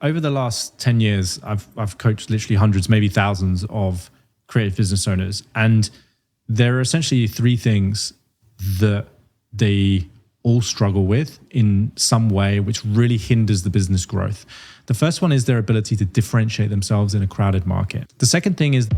over the last 10 years, I've coached literally hundreds, maybe thousands of creative business owners. And there are essentially three things that they all struggle with in some way, which really hinders the business growth. The first one is their ability to differentiate themselves in a crowded market. The second thing is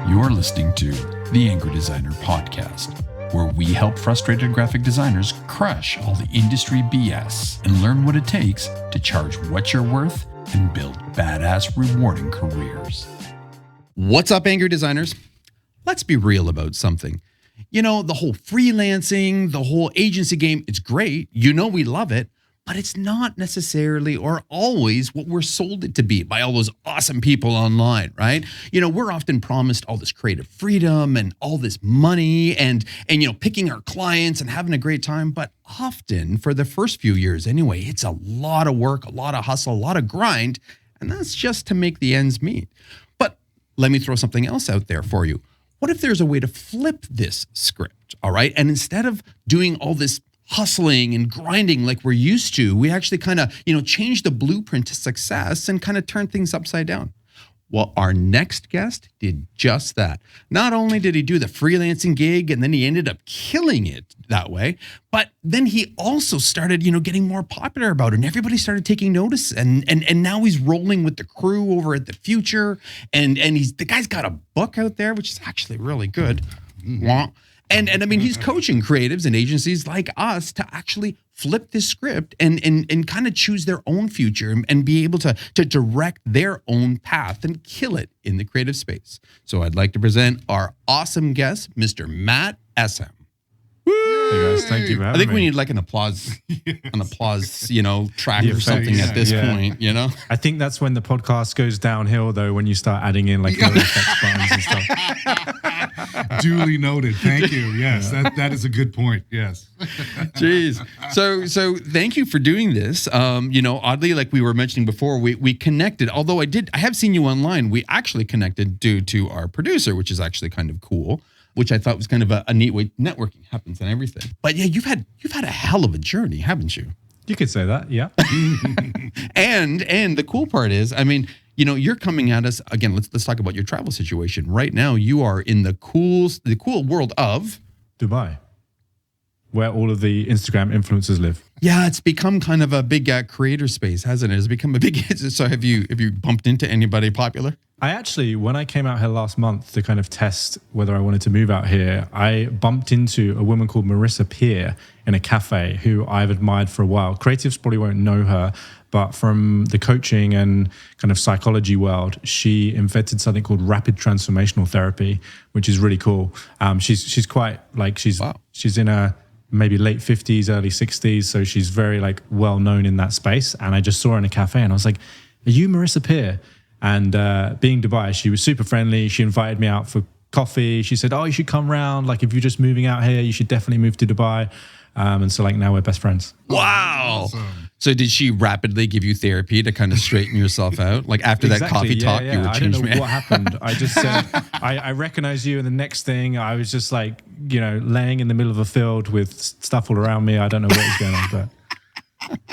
you're listening to the Angry Designer Podcast, where we help frustrated graphic designers crush all the industry BS and learn what it takes to charge what you're worth and build badass, rewarding careers. What's up, Angry Designers? Let's be real about something. You know, the whole freelancing, the whole agency game, it's great. You know we love it, but it's not necessarily or always what we're sold it to be by all those awesome people online, right? You know, we're often promised all this creative freedom and all this money and you know, picking our clients and having a great time. But often, for the first few years anyway, it's a lot of work, a lot of hustle, a lot of grind, and that's just to make the ends meet. But let me throw something else out there for you. What if there's a way to flip this script, all right? And instead of doing all this hustling and grinding like we're used to, we actually kind of, you know, change the blueprint to success and kind of turn things upside down. Well, our next guest did just that. Not only did he do the freelancing gig and then he ended up killing it that way, but then he also started, you know, getting more popular about it and everybody started taking notice and now he's rolling with the crew over at the Future and the guy's got a book out there, which is actually really good. And I mean, he's coaching creatives and agencies like us to actually flip this script and kind of choose their own future and be able to direct their own path and kill it in the creative space. So I'd like to present our awesome guest, Mr. Matt Essam. Hey guys, thank you for having me. I think we need like an applause, you know, track or something at this point, you know? I think that's when the podcast goes downhill, though, when you start adding in like little effects buttons and stuff. Duly noted. Thank you. Yes, that is a good point. Yes. Jeez. So thank you for doing this. You know, oddly, like we were mentioning before, we connected. Although I have seen you online. We actually connected due to our producer, which is actually kind of cool. Which I thought was kind of a neat way networking happens and everything. But yeah, you've had a hell of a journey, haven't you? You could say that, yeah. and the cool part is, I mean, you know, you're coming at us again. Let's talk about your travel situation. Right now, you are in the cool world of Dubai, where all of the Instagram influencers live. Yeah, it's become kind of a big creator space, hasn't it? It's become a big. So have you bumped into anybody popular? I actually, when I came out here last month to kind of test whether I wanted to move out here, I bumped into a woman called Marissa Peer in a cafe who I've admired for a while. Creatives probably won't know her, but from the coaching and kind of psychology world, she invented something called rapid transformational therapy, which is really cool. She's quite like she's in her maybe late 50s, early 60s, so she's very like well known in that space. And I just saw her in a cafe, and I was like, "Are you Marissa Peer?" And being Dubai, she was super friendly. She invited me out for coffee. She said, "Oh, you should come round. Like, if you're just moving out here, you should definitely move to Dubai." And so, like, now we're best friends. Wow. Awesome. So did she rapidly give you therapy to kind of straighten yourself out? Like after that coffee talk, you were changed, man. I don't know what happened. I just said, I recognize you. And the next thing, I was just like, you know, laying in the middle of a field with stuff all around me. I don't know what was going on, but...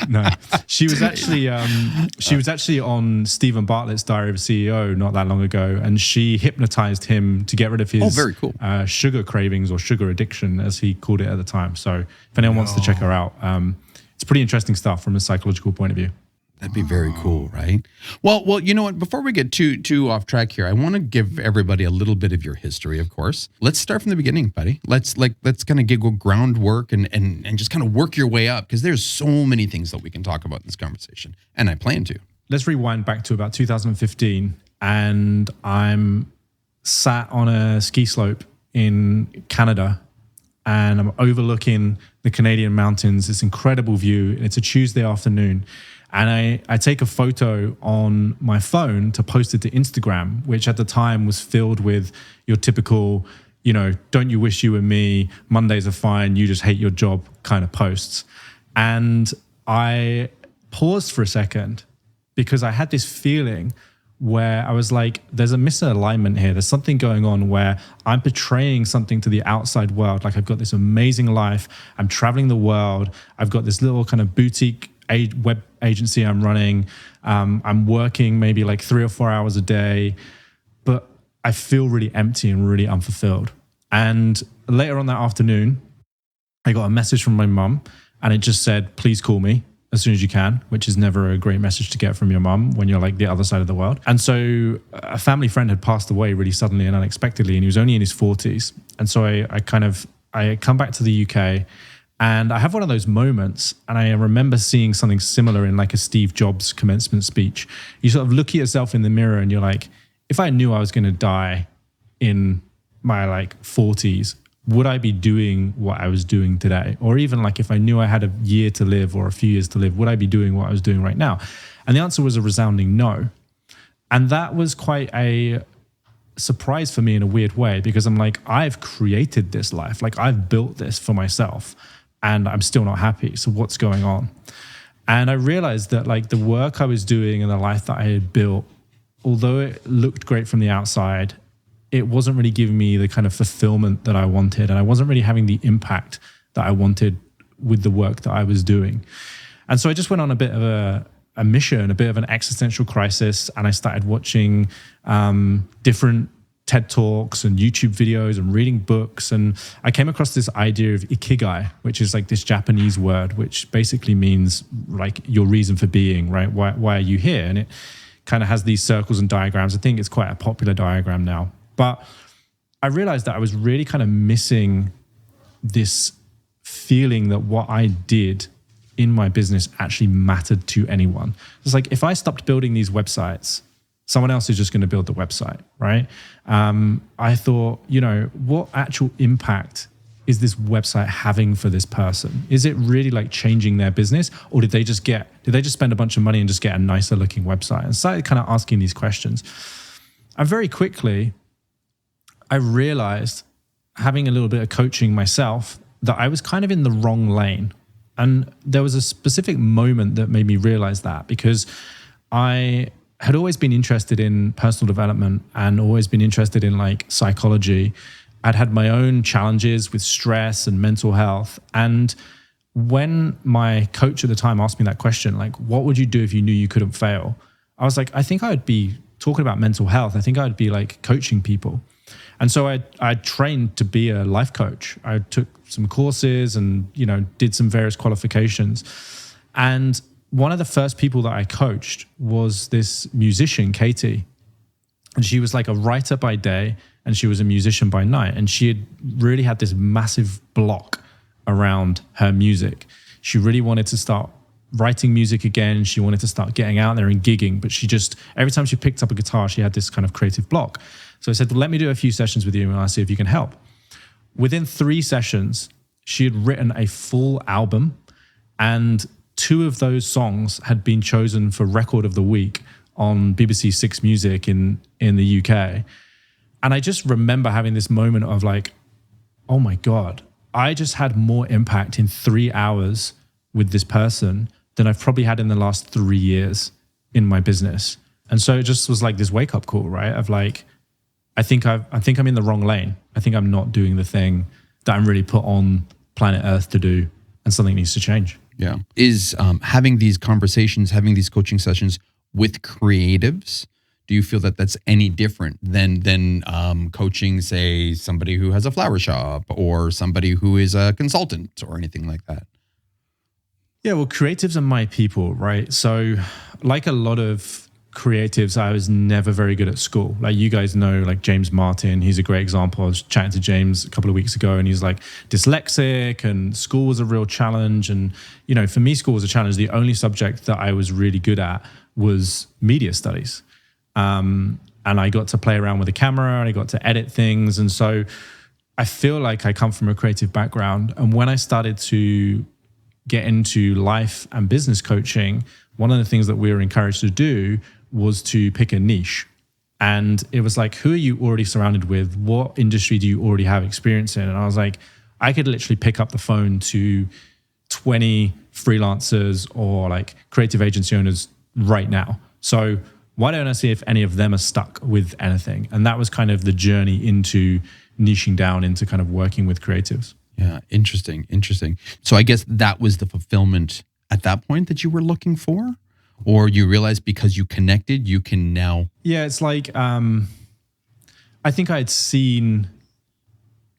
No, she was actually on Stephen Bartlett's Diary of a CEO not that long ago, and she hypnotized him to get rid of his sugar cravings or sugar addiction, as he called it at the time. So if anyone wants to check her out, it's pretty interesting stuff from a psychological point of view. That'd be very cool, right? Well, you know what? Before we get too off track here, I want to give everybody a little bit of your history, of course. Let's start from the beginning, buddy. Let's kind of go groundwork and just kind of work your way up, because there's so many things that we can talk about in this conversation, and I plan to. Let's rewind back to about 2015, and I'm sat on a ski slope in Canada, and I'm overlooking the Canadian mountains. This incredible view, and it's a Tuesday afternoon. And I take a photo on my phone to post it to Instagram, which at the time was filled with your typical, you know, don't you wish you were me, Mondays are fine, you just hate your job kind of posts. And I paused for a second because I had this feeling where I was like, there's a misalignment here. There's something going on where I'm portraying something to the outside world. Like I've got this amazing life. I'm traveling the world. I've got this little kind of boutique web agency I'm running. I'm working maybe like 3 or 4 hours a day, but I feel really empty and really unfulfilled. And later on that afternoon, I got a message from my mum and it just said, please call me as soon as you can, which is never a great message to get from your mum when you're like the other side of the world. And so a family friend had passed away really suddenly and unexpectedly, and he was only in his 40s. And so I come back to the UK and I have one of those moments, and I remember seeing something similar in like a Steve Jobs commencement speech. You sort of look at yourself in the mirror and you're like, if I knew I was going to die in my like 40s, would I be doing what I was doing today? Or even like if I knew I had a year to live or a few years to live, would I be doing what I was doing right now? And the answer was a resounding no. And that was quite a surprise for me in a weird way, because I'm like, I've created this life. Like I've built this for myself and I'm still not happy. So what's going on? And I realized that like the work I was doing and the life that I had built, although it looked great from the outside, it wasn't really giving me the kind of fulfillment that I wanted. And I wasn't really having the impact that I wanted with the work that I was doing. And so I just went on a bit of a mission, a bit of an existential crisis. And I started watching different TED Talks and YouTube videos and reading books. And I came across this idea of ikigai, which is like this Japanese word, which basically means like your reason for being, right? Why are you here? And it kind of has these circles and diagrams. I think it's quite a popular diagram now. But I realized that I was really kind of missing this feeling that what I did in my business actually mattered to anyone. It's like, if I stopped building these websites, someone else is just going to build the website, right? I thought, what actual impact is this website having for this person? Is it really like changing their business? Or did they just spend a bunch of money and just get a nicer looking website? And started kind of asking these questions. And very quickly, I realized, having a little bit of coaching myself, that I was kind of in the wrong lane. And there was a specific moment that made me realize that, because I had always been interested in personal development and always been interested in like psychology. I'd had my own challenges with stress and mental health. And when my coach at the time asked me that question, like, what would you do if you knew you couldn't fail? I was like, I think I would be talking about mental health. I think I'd be like coaching people. And so I trained to be a life coach. I took some courses and, did some various qualifications. And one of the first people that I coached was this musician, Katie. And she was like a writer by day and she was a musician by night. And she had really had this massive block around her music. She really wanted to start writing music again. She wanted to start getting out there and gigging, but every time she picked up a guitar, she had this kind of creative block. So I said, well, let me do a few sessions with you and I'll see if you can help. Within 3 sessions, she had written a full album, and 2 of those songs had been chosen for Record of the Week on BBC 6 Music in the UK. And I just remember having this moment of like, oh my God, I just had more impact in 3 hours with this person than I've probably had in the last 3 years in my business. And so it just was like this wake up call, right? Of like, I think I'm in the wrong lane. I think I'm not doing the thing that I'm really put on planet Earth to do, and something needs to change. Yeah. Is having these conversations, having these coaching sessions with creatives, do you feel that that's any different than coaching, say, somebody who has a flower shop or somebody who is a consultant or anything like that? Yeah, well, creatives are my people, right? So like a lot of creatives, I was never very good at school. Like you guys know, like James Martin, he's a great example. I was chatting to James a couple of weeks ago and he's like dyslexic, and school was a real challenge. And, for me, school was a challenge. The only subject that I was really good at was media studies. And I got to play around with the camera and I got to edit things. And so I feel like I come from a creative background. And when I started to get into life and business coaching, one of the things that we were encouraged to do was to pick a niche. And it was like, who are you already surrounded with? What industry do you already have experience in? And I was like, I could literally pick up the phone to 20 freelancers or like creative agency owners right now. So why don't I see if any of them are stuck with anything? And that was kind of the journey into niching down into kind of working with creatives. Yeah, interesting. So I guess that was the fulfillment at that point that you were looking for? Or you realized because you connected, you can now... Yeah, it's like, I think I had seen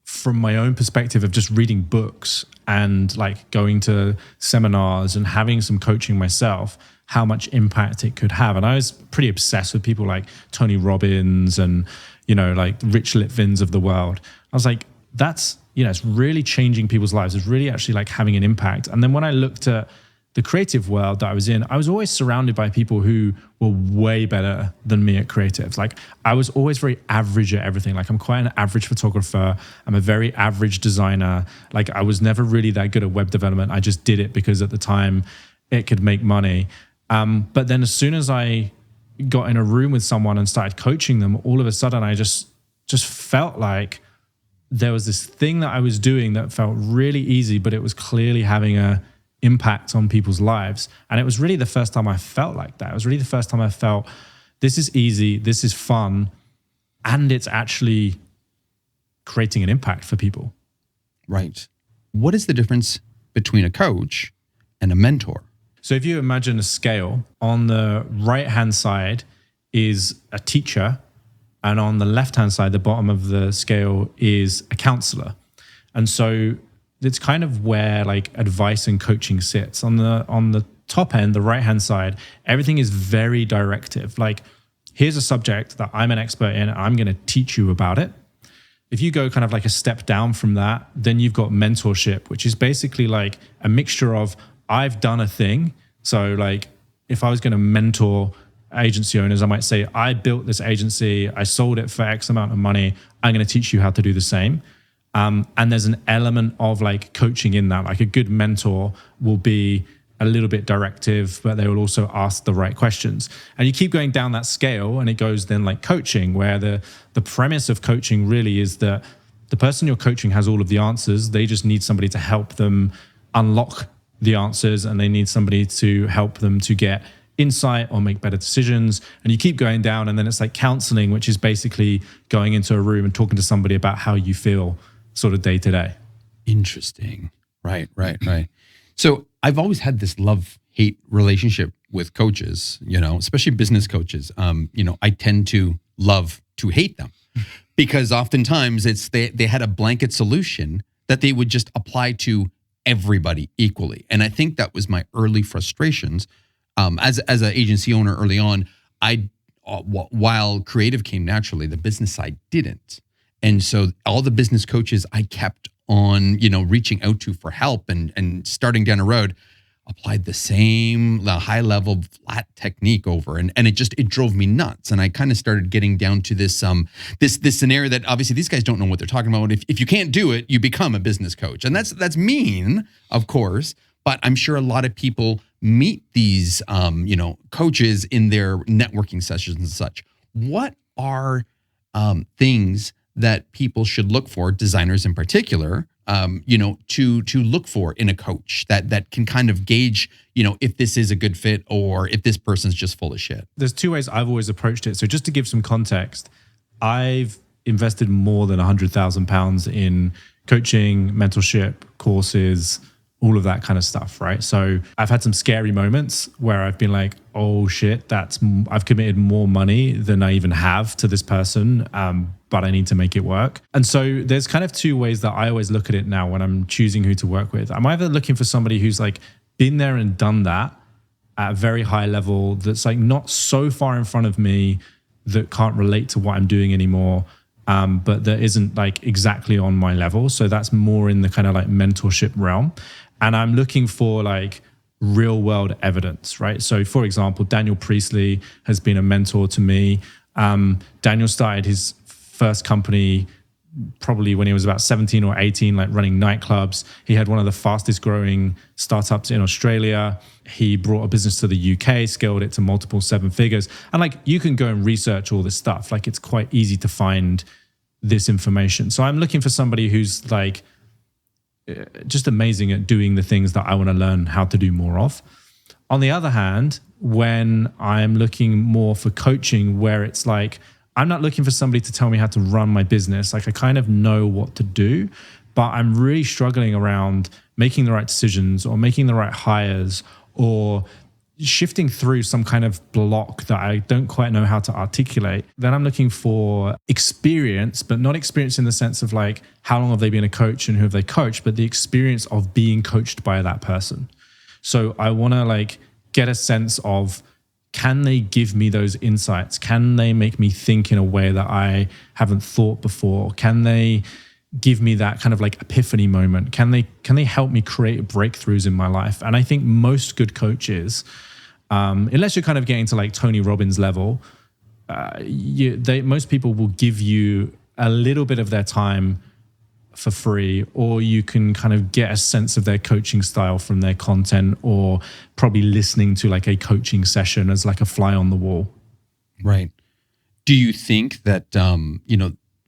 from my own perspective of just reading books and like going to seminars and having some coaching myself, how much impact it could have. And I was pretty obsessed with people like Tony Robbins and, you know, like Rich Litvins of the world. I was like, that's, you know, it's really changing people's lives. It's really actually like having an impact. And then when I looked at the creative world that I was in, I was always surrounded by people who were way better than me at creatives. Like I was always very average at everything. Like I'm quite an average photographer. I'm a very average designer. Like I was never really that good at web development. I just did it because at the time it could make money. But then as soon as I got in a room with someone and started coaching them, all of a sudden I just felt like there was this thing that I was doing that felt really easy, but it was clearly having a impact on people's lives. And it was really the first time I felt like that. It was really the first time I felt this is easy, this is fun, and it's actually creating an impact for people. Right. What is the difference between a coach and a mentor? So if you imagine a scale, on the right-hand side is a teacher, and on the left-hand side, the bottom of the scale is a counselor. And so it's kind of where like advice and coaching sits. On the top end, the right-hand side, everything is very directive. Like, here's a subject that I'm an expert in, I'm going to teach you about it. If you go kind of like a step down from that, then you've got mentorship, which is basically like a mixture of I've done a thing. So like if I was going to mentor agency owners, I might say, I built this agency, I sold it for X amount of money, I'm going to teach you how to do the same. And there's an element of like coaching in that. Like a good mentor will be a little bit directive, but they will also ask the right questions. And you keep going down that scale, and it goes then like coaching, where the premise of coaching really is that the person you're coaching has all of the answers. They just need somebody to help them unlock the answers, and they need somebody to help them to get insight or make better decisions. And you keep going down, and then it's like counseling, which is basically going into a room and talking to somebody about how you feel sort of day to day. Interesting. Right. So I've always had this love-hate relationship with coaches, you know, especially business coaches. You know, I tend to love to hate them because oftentimes it's they had a blanket solution that they would just apply to everybody equally. And I think that was my early frustrations. As an agency owner early on, while creative came naturally, the business side didn't. And so all the business coaches I kept on, you know, reaching out to for help and starting down a road, applied the same high level flat technique over. And it drove me nuts. And I kind of started getting down to this scenario that obviously these guys don't know what they're talking about. If you can't do it, you become a business coach. And that's mean, of course, but I'm sure a lot of people meet these, you know, coaches in their networking sessions and such. What are things that people should look for, designers in particular, you know, to look for in a coach that can kind of gauge, you know, if this is a good fit or if this person's just full of shit? There's two ways I've always approached it. So just to give some context, I've invested more than £100,000 in coaching, mentorship, courses, all of that kind of stuff, right? So I've had some scary moments where I've been like, oh shit, I've committed more money than I even have to this person, but I need to make it work. And so there's kind of two ways that I always look at it now when I'm choosing who to work with. I'm either looking for somebody who's like been there and done that at a very high level, that's like not so far in front of me that can't relate to what I'm doing anymore, but that isn't like exactly on my level. So that's more in the kind of like mentorship realm. And I'm looking for like real world evidence, right? So for example, Daniel Priestley has been a mentor to me. Daniel started his first company probably when he was about 17 or 18, like running nightclubs. He had one of the fastest growing startups in Australia. He brought a business to the UK, scaled it to multiple 7 figures. And like, you can go and research all this stuff. Like, it's quite easy to find this information. So I'm looking for somebody who's like just amazing at doing the things that I want to learn how to do more of. On the other hand, when I'm looking more for coaching, where it's like, I'm not looking for somebody to tell me how to run my business. Like I kind of know what to do, but I'm really struggling around making the right decisions or making the right hires or shifting through some kind of block that I don't quite know how to articulate. Then I'm looking for experience, but not experience in the sense of like, how long have they been a coach and who have they coached, but the experience of being coached by that person. So I want to like get a sense of, can they give me those insights? Can they make me think in a way that I haven't thought before? Can they give me that kind of like epiphany moment? Can they help me create breakthroughs in my life? And I think most good coaches, unless you're kind of getting to like Tony Robbins level, most people will give you a little bit of their time for free, or you can kind of get a sense of their coaching style from their content, or probably listening to like a coaching session as like a fly on the wall. Right. Do you think that,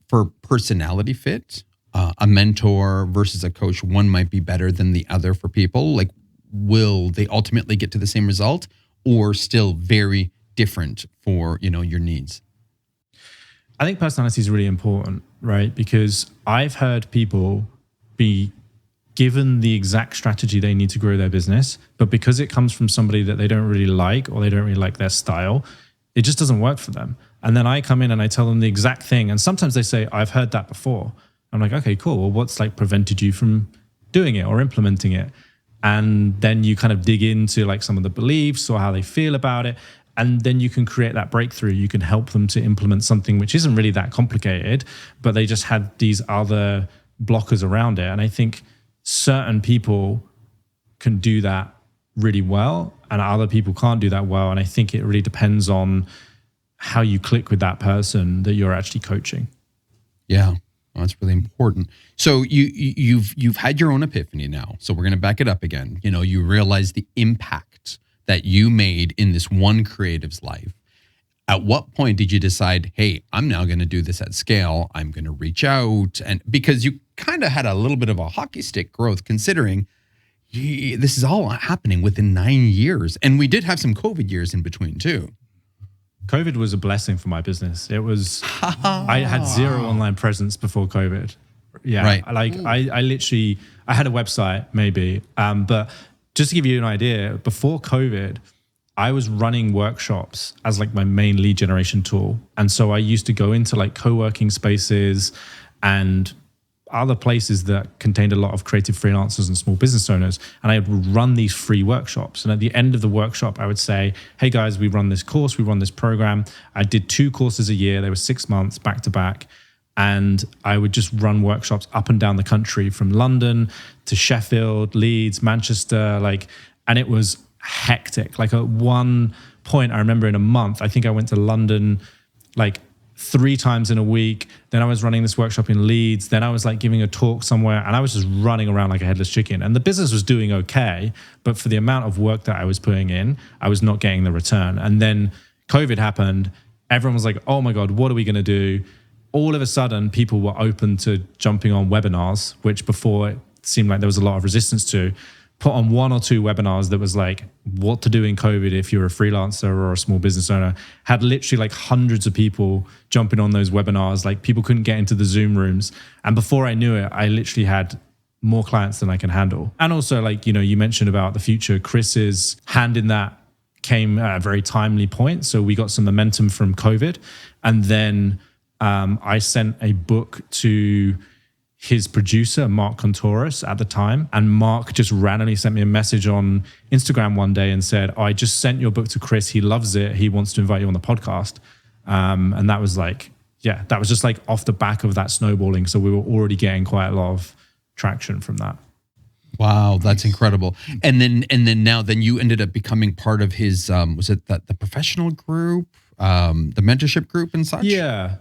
for personality fit, a mentor versus a coach, one might be better than the other for people? Like, will they ultimately get to the same result, or still very different for, your needs? I think personality is really important, right? Because I've heard people be given the exact strategy they need to grow their business, but because it comes from somebody that they don't really like, or they don't really like their style, it just doesn't work for them. And then I come in and I tell them the exact thing. And sometimes they say, I've heard that before. I'm like, okay, cool. Well, what's like prevented you from doing it or implementing it? And then you kind of dig into like some of the beliefs or how they feel about it. And then you can create that breakthrough. You can help them to implement something which isn't really that complicated, but they just had these other blockers around it. And I think certain people can do that really well and other people can't do that well. And I think it really depends on how you click with that person that you're actually coaching. Yeah. Well, that's really important. So you've had your own epiphany now. So we're going to back it up again. You realize the impact that you made in this one creative's life. At what point did you decide, hey, I'm now going to do this at scale. I'm going to reach out. And because you kind of had a little bit of a hockey stick growth, considering this is all happening within 9 years. And we did have some COVID years in between too. COVID was a blessing for my business. It was, I had zero online presence before COVID. Yeah. Right. I had a website maybe, but just to give you an idea, before COVID, I was running workshops as like my main lead generation tool. And so I used to go into like co-working spaces and other places that contained a lot of creative freelancers and small business owners. And I would run these free workshops. And at the end of the workshop, I would say, hey guys, we run this course, we run this program. I did 2 courses a year. They were 6 months back to back. And I would just run workshops up and down the country, from London to Sheffield, Leeds, Manchester, and it was hectic. Like at one point, I remember in a month, I think I went to London like 3 times in a week. Then I was running this workshop in Leeds. Then I was like giving a talk somewhere, and I was just running around like a headless chicken. And the business was doing okay, but for the amount of work that I was putting in, I was not getting the return. And then COVID happened. Everyone was like, oh my God, what are we going to do? All of a sudden, people were open to jumping on webinars, which before it seemed like there was a lot of resistance to. Put on 1 or 2 webinars that was like what to do in COVID if you're a freelancer or a small business owner. Had literally like hundreds of people jumping on those webinars. Like people couldn't get into the Zoom rooms. And before I knew it, I literally had more clients than I can handle. And also, like, you mentioned about the future, Chris's hand in that came at a very timely point. So we got some momentum from COVID. And then I sent a book to his producer, Mark Contouris, at the time. And Mark just randomly sent me a message on Instagram one day and said, I just sent your book to Chris. He loves it. He wants to invite you on the podcast. And that was like, that was just like off the back of that snowballing. So we were already getting quite a lot of traction from that. Wow, that's incredible. And then now you ended up becoming part of his, was it the professional group, the mentorship group and such? Yeah.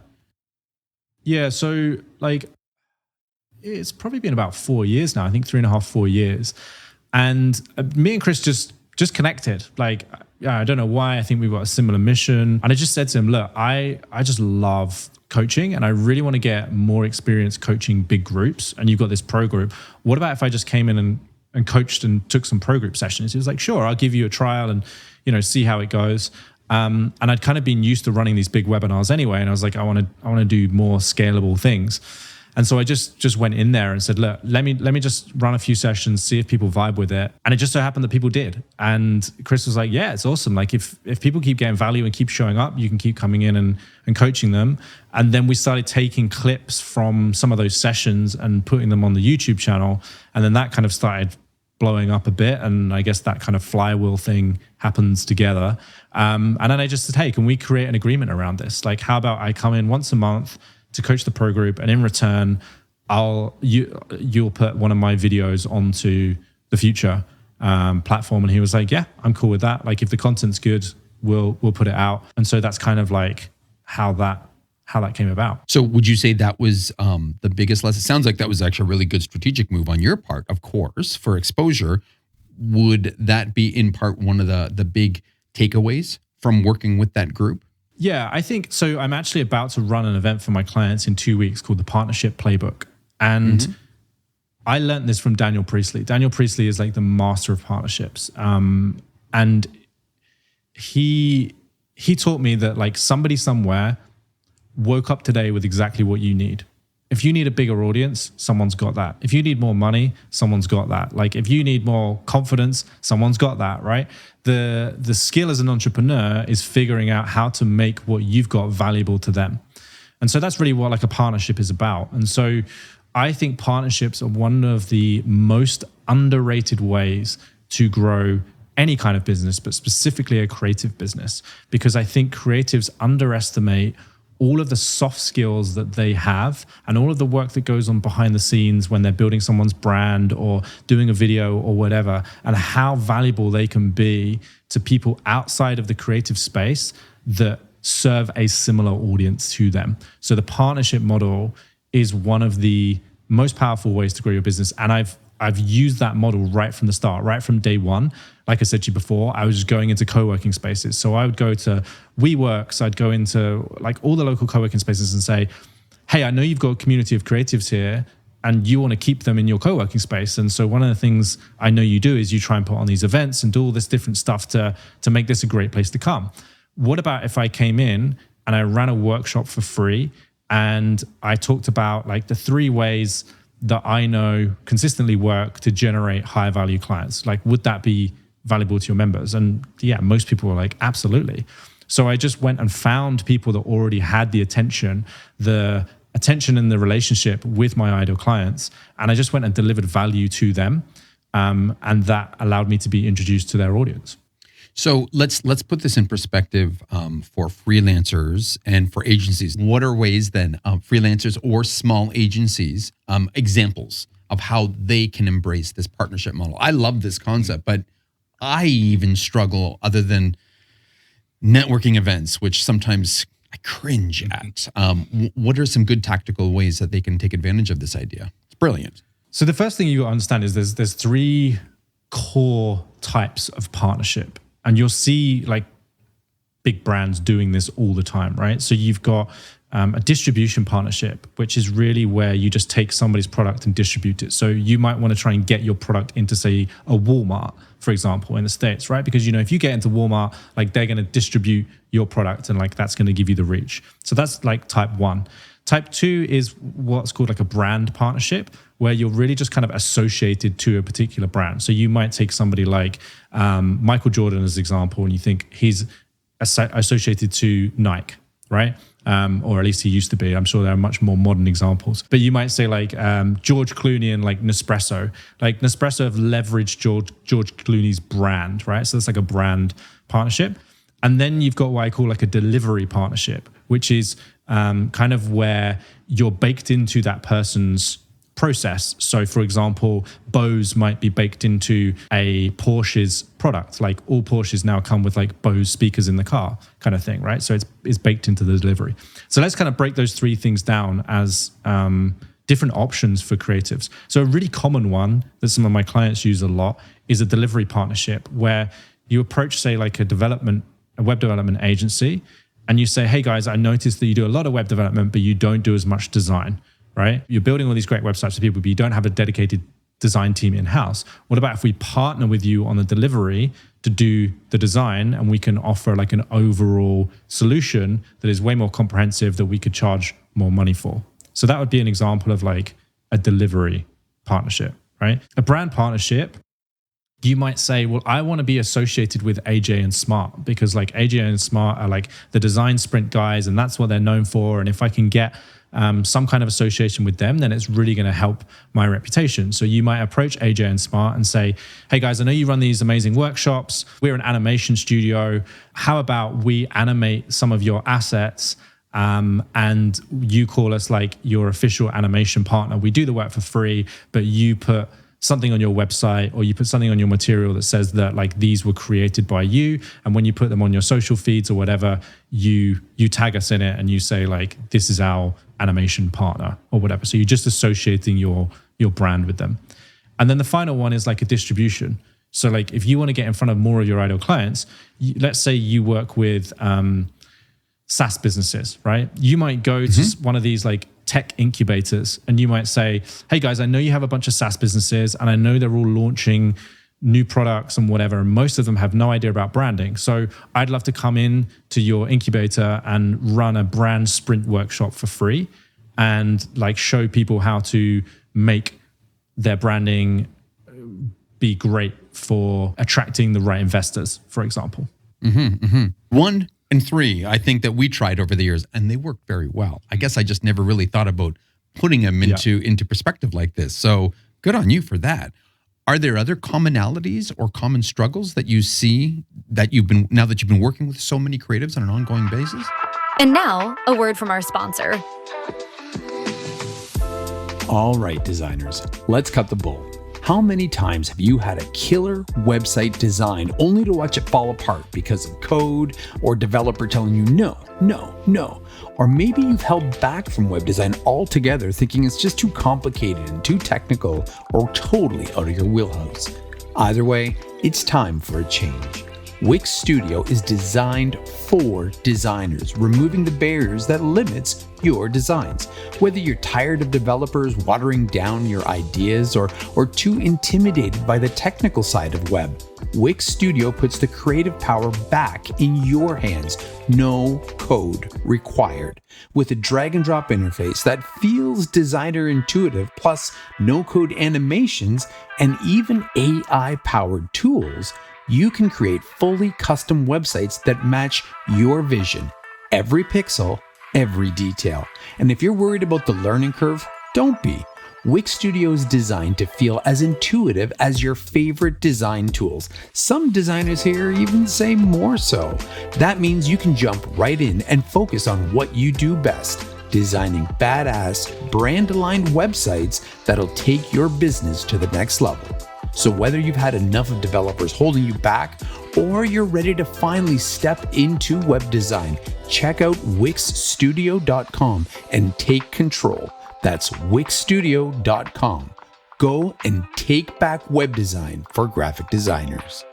So like, it's probably been about 4 years now. I think 3.5, 4 years. And me and Chris just connected. Like, I don't know why. I think we've got a similar mission. And I just said to him, look, I just love coaching and I really want to get more experience coaching big groups. And you've got this pro group. What about if I just came in and coached and took some pro group sessions? He was like, sure, I'll give you a trial. And, see how it goes. And I'd kind of been used to running these big webinars anyway. And I was like, I want to do more scalable things. And so I just went in there and said, look, let me just run a few sessions, see if people vibe with it. And it just so happened that people did. And Chris was like, yeah, it's awesome. Like if people keep getting value and keep showing up, you can keep coming in and coaching them. And then we started taking clips from some of those sessions and putting them on the YouTube channel. And then that kind of started blowing up a bit. And I guess that kind of flywheel thing happens together. And then I just said, hey, can we create an agreement around this? Like, how about I come in once a month to coach the pro group, and in return, you'll put one of my videos onto the Future platform. And he was like, yeah, I'm cool with that. Like if the content's good, we'll put it out. And so that's kind of like how that came about. So would you say that was the biggest lesson? It sounds like that was actually a really good strategic move on your part, of course, for exposure. Would that be in part one of the big takeaways from working with that group? Yeah, I think so. I'm actually about to run an event for my clients in 2 weeks called the Partnership Playbook. And I learned this from Daniel Priestley. Daniel Priestley is like the master of partnerships. And he taught me that like somebody somewhere woke up today with exactly what you need. If you need a bigger audience, someone's got that. If you need more money, someone's got that. Like if you need more confidence, someone's got that, right? The skill as an entrepreneur is figuring out how to make what you've got valuable to them. And so that's really what like a partnership is about. And so I think partnerships are one of the most underrated ways to grow any kind of business, but specifically a creative business, because I think creatives underestimate all of the soft skills that they have and all of the work that goes on behind the scenes when they're building someone's brand or doing a video or whatever, and how valuable they can be to people outside of the creative space that serve a similar audience to them. So the partnership model is one of the most powerful ways to grow your business. And I've used that model right from the start, right from day one. Like I said to you before, I was just going into co-working spaces. So I would go to WeWorks, I'd go into like all the local co-working spaces and say, hey, I know you've got a community of creatives here and you want to keep them in your co-working space. And so one of the things I know you do is you try and put on these events and do all this different stuff to make this a great place to come. What about if I came in and I ran a workshop for free and I talked about like the 3 ways that I know consistently work to generate high value clients? Like, would that be valuable to your members? And yeah, most people were like, absolutely. So I just went and found people that already had the attention and the relationship with my ideal clients. And I just went and delivered value to them. And that allowed me to be introduced to their audience. So let's put this in perspective for freelancers and for agencies. What are ways then freelancers or small agencies, examples of how they can embrace this partnership model? I love this concept, but I even struggle other than networking events, which sometimes I cringe at. What are some good tactical ways that they can take advantage of this idea? It's brilliant. So the first thing you got to understand is there's 3 core types of partnership. And you'll see like big brands doing this all the time, right? So you've got a distribution partnership, which is really where you just take somebody's product and distribute it. So you might want to try and get your product into, say, a Walmart, for example, in the States, right? Because, if you get into Walmart, like they're going to distribute your product and like that's going to give you the reach. So that's like type 1. Type 2 is what's called like a brand partnership, where you're really just kind of associated to a particular brand. So you might take somebody like Michael Jordan as an example, and you think he's associated to Nike, right? Or at least he used to be. I'm sure there are much more modern examples. But you might say like George Clooney and like Nespresso. Like Nespresso have leveraged George Clooney's brand, right? So that's like a brand partnership. And then you've got what I call like a delivery partnership, which is kind of where you're baked into that person's process. So for example, Bose might be baked into a Porsche's product. Like all Porsches now come with like Bose speakers in the car kind of thing, right? So it's baked into the delivery. So let's kind of break those 3 things down as different options for creatives. So a really common one that some of my clients use a lot is a delivery partnership, where you approach, say, like a web development agency, and you say, hey guys, I noticed that you do a lot of web development, but you don't do as much design. Right? You're building all these great websites for people, but you don't have a dedicated design team in-house? What about if we partner with you on the delivery to do the design, and we can offer like an overall solution that is way more comprehensive that we could charge more money for? So that would be an example of like a delivery partnership, right? A brand partnership, you might say, well, I want to be associated with AJ and Smart because like AJ and Smart are like the design sprint guys and that's what they're known for. And if I can get some kind of association with them, then it's really going to help my reputation. So you might approach AJ and Smart and say, hey guys, I know you run these amazing workshops. We're an animation studio. How about we animate some of your assets and you call us like your official animation partner? We do the work for free, but you put something on your website or you put something on your material that says that like these were created by you. And when you put them on your social feeds or whatever, you tag us in it and you say like, this is our animation partner or whatever. So you're just associating your brand with them. And then the final one is like a distribution. So like if you want to get in front of more of your ideal clients, let's say you work with SaaS businesses, right? You might go to one of these like tech incubators and you might say, hey guys, I know you have a bunch of SaaS businesses and I know they're all launching new products and whatever, and most of them have no idea about branding. So I'd love to come in to your incubator and run a brand sprint workshop for free and like show people how to make their branding be great for attracting the right investors, for example. 1 and 3, I think that we tried over the years, and they work very well. I guess I just never really thought about putting them into perspective like this. So good on you for that. Are there other commonalities or common struggles that you see that now that you've been working with so many creatives on an ongoing basis? And now, a word from our sponsor. All right, designers, let's cut the bull. How many times have you had a killer website design only to watch it fall apart because of code or developer telling you no? Or maybe you've held back from web design altogether thinking it's just too complicated and too technical or totally out of your wheelhouse. Either way, it's time for a change. Wix Studio is designed for designers, removing the barriers that limits your designs. Whether you're tired of developers watering down your ideas or too intimidated by the technical side of web, Wix Studio puts the creative power back in your hands. No code required. With a drag and drop interface that feels designer intuitive, plus no code animations and even AI powered tools, you can create fully custom websites that match your vision. Every pixel, every detail. And if you're worried about the learning curve, don't be. Wix Studio is designed to feel as intuitive as your favorite design tools. Some designers here even say more so. That means you can jump right in and focus on what you do best, designing badass, brand-aligned websites that'll take your business to the next level. So whether you've had enough of developers holding you back or you're ready to finally step into web design, check out wixstudio.com and take control. That's wixstudio.com. Go and take back web design for graphic designers.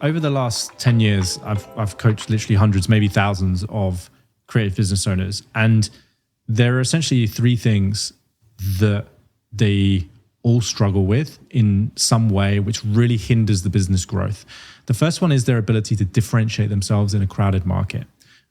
Over the last 10 years, I've coached literally hundreds, maybe thousands of creative business owners. And there are essentially 3 things that they all struggle with in some way, which really hinders the business growth. The first one is their ability to differentiate themselves in a crowded market,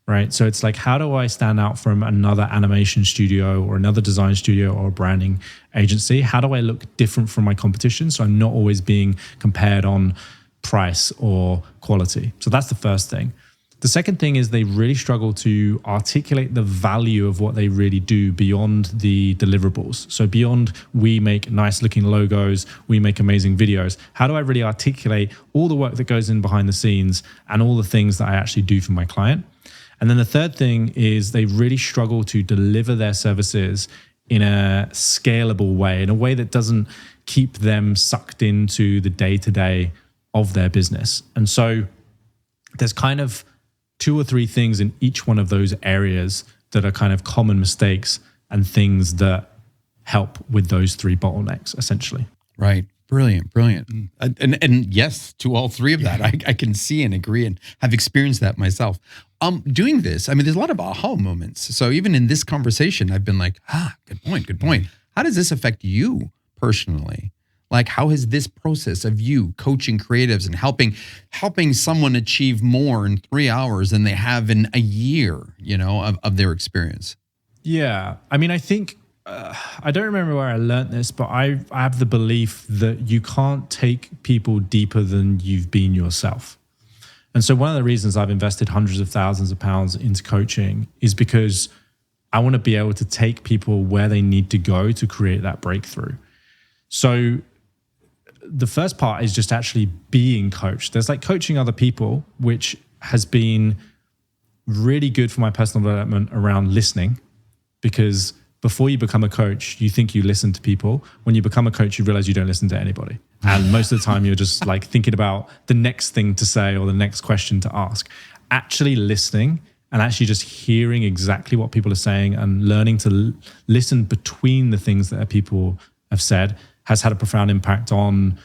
right? So it's like, how do I stand out from another animation studio or another design studio or a branding agency? How do I look different from my competition so I'm not always being compared on price or quality? So that's the first thing. The second thing is they really struggle to articulate the value of what they really do beyond the deliverables. So beyond we make nice looking logos, we make amazing videos. How do I really articulate all the work that goes in behind the scenes and all the things that I actually do for my client? And then the third thing is they really struggle to deliver their services in a scalable way, in a way that doesn't keep them sucked into the day-to-day of their business. And so there's kind of 2 or 3 things in each one of those areas that are kind of common mistakes and things that help with those 3 bottlenecks, essentially. Right. Brilliant. And yes, to all 3 of that, I can see and agree and have experienced that myself. Doing this, I mean, there's a lot of aha moments. So even in this conversation, I've been like, good point. How does this affect you personally, like how has this process of you coaching creatives and helping someone achieve more in 3 hours than they have in a year, of their experience? Yeah. I mean, I think, I don't remember where I learned this, but I have the belief that you can't take people deeper than you've been yourself. And so one of the reasons I've invested hundreds of thousands of pounds into coaching is because I want to be able to take people where they need to go to create that breakthrough. So the first part is just actually being coached. There's like coaching other people, which has been really good for my personal development around listening, because before you become a coach, you think you listen to people. When you become a coach, you realize you don't listen to anybody. And most of the time you're just like thinking about the next thing to say or the next question to ask. Actually listening and actually just hearing exactly what people are saying and learning to listen between the things that people have said has had a profound impact on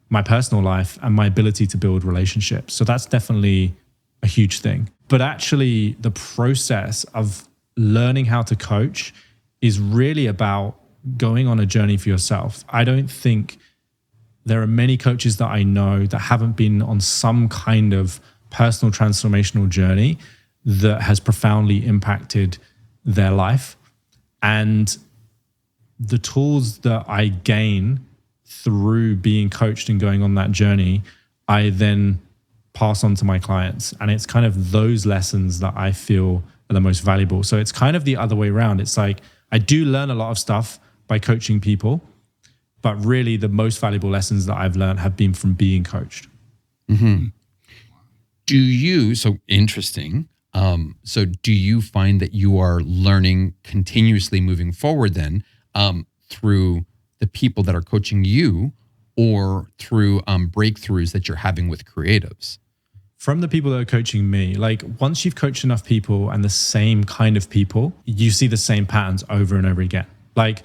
my personal life and my ability to build relationships. So that's definitely a huge thing. But actually the process of learning how to coach is really about going on a journey for yourself. I don't think there are many coaches that I know that haven't been on some kind of personal transformational journey that has profoundly impacted their life. And the tools that I gain through being coached and going on that journey, I then pass on to my clients. And it's kind of those lessons that I feel are the most valuable. So it's kind of the other way around. It's like, I do learn a lot of stuff by coaching people, but really the most valuable lessons that I've learned have been from being coached. Mm-hmm. So interesting. So do you find that you are learning continuously moving forward then through the people that are coaching you or through breakthroughs that you're having with creatives? From the people that are coaching me, like once you've coached enough people and the same kind of people, you see the same patterns over and over again. Like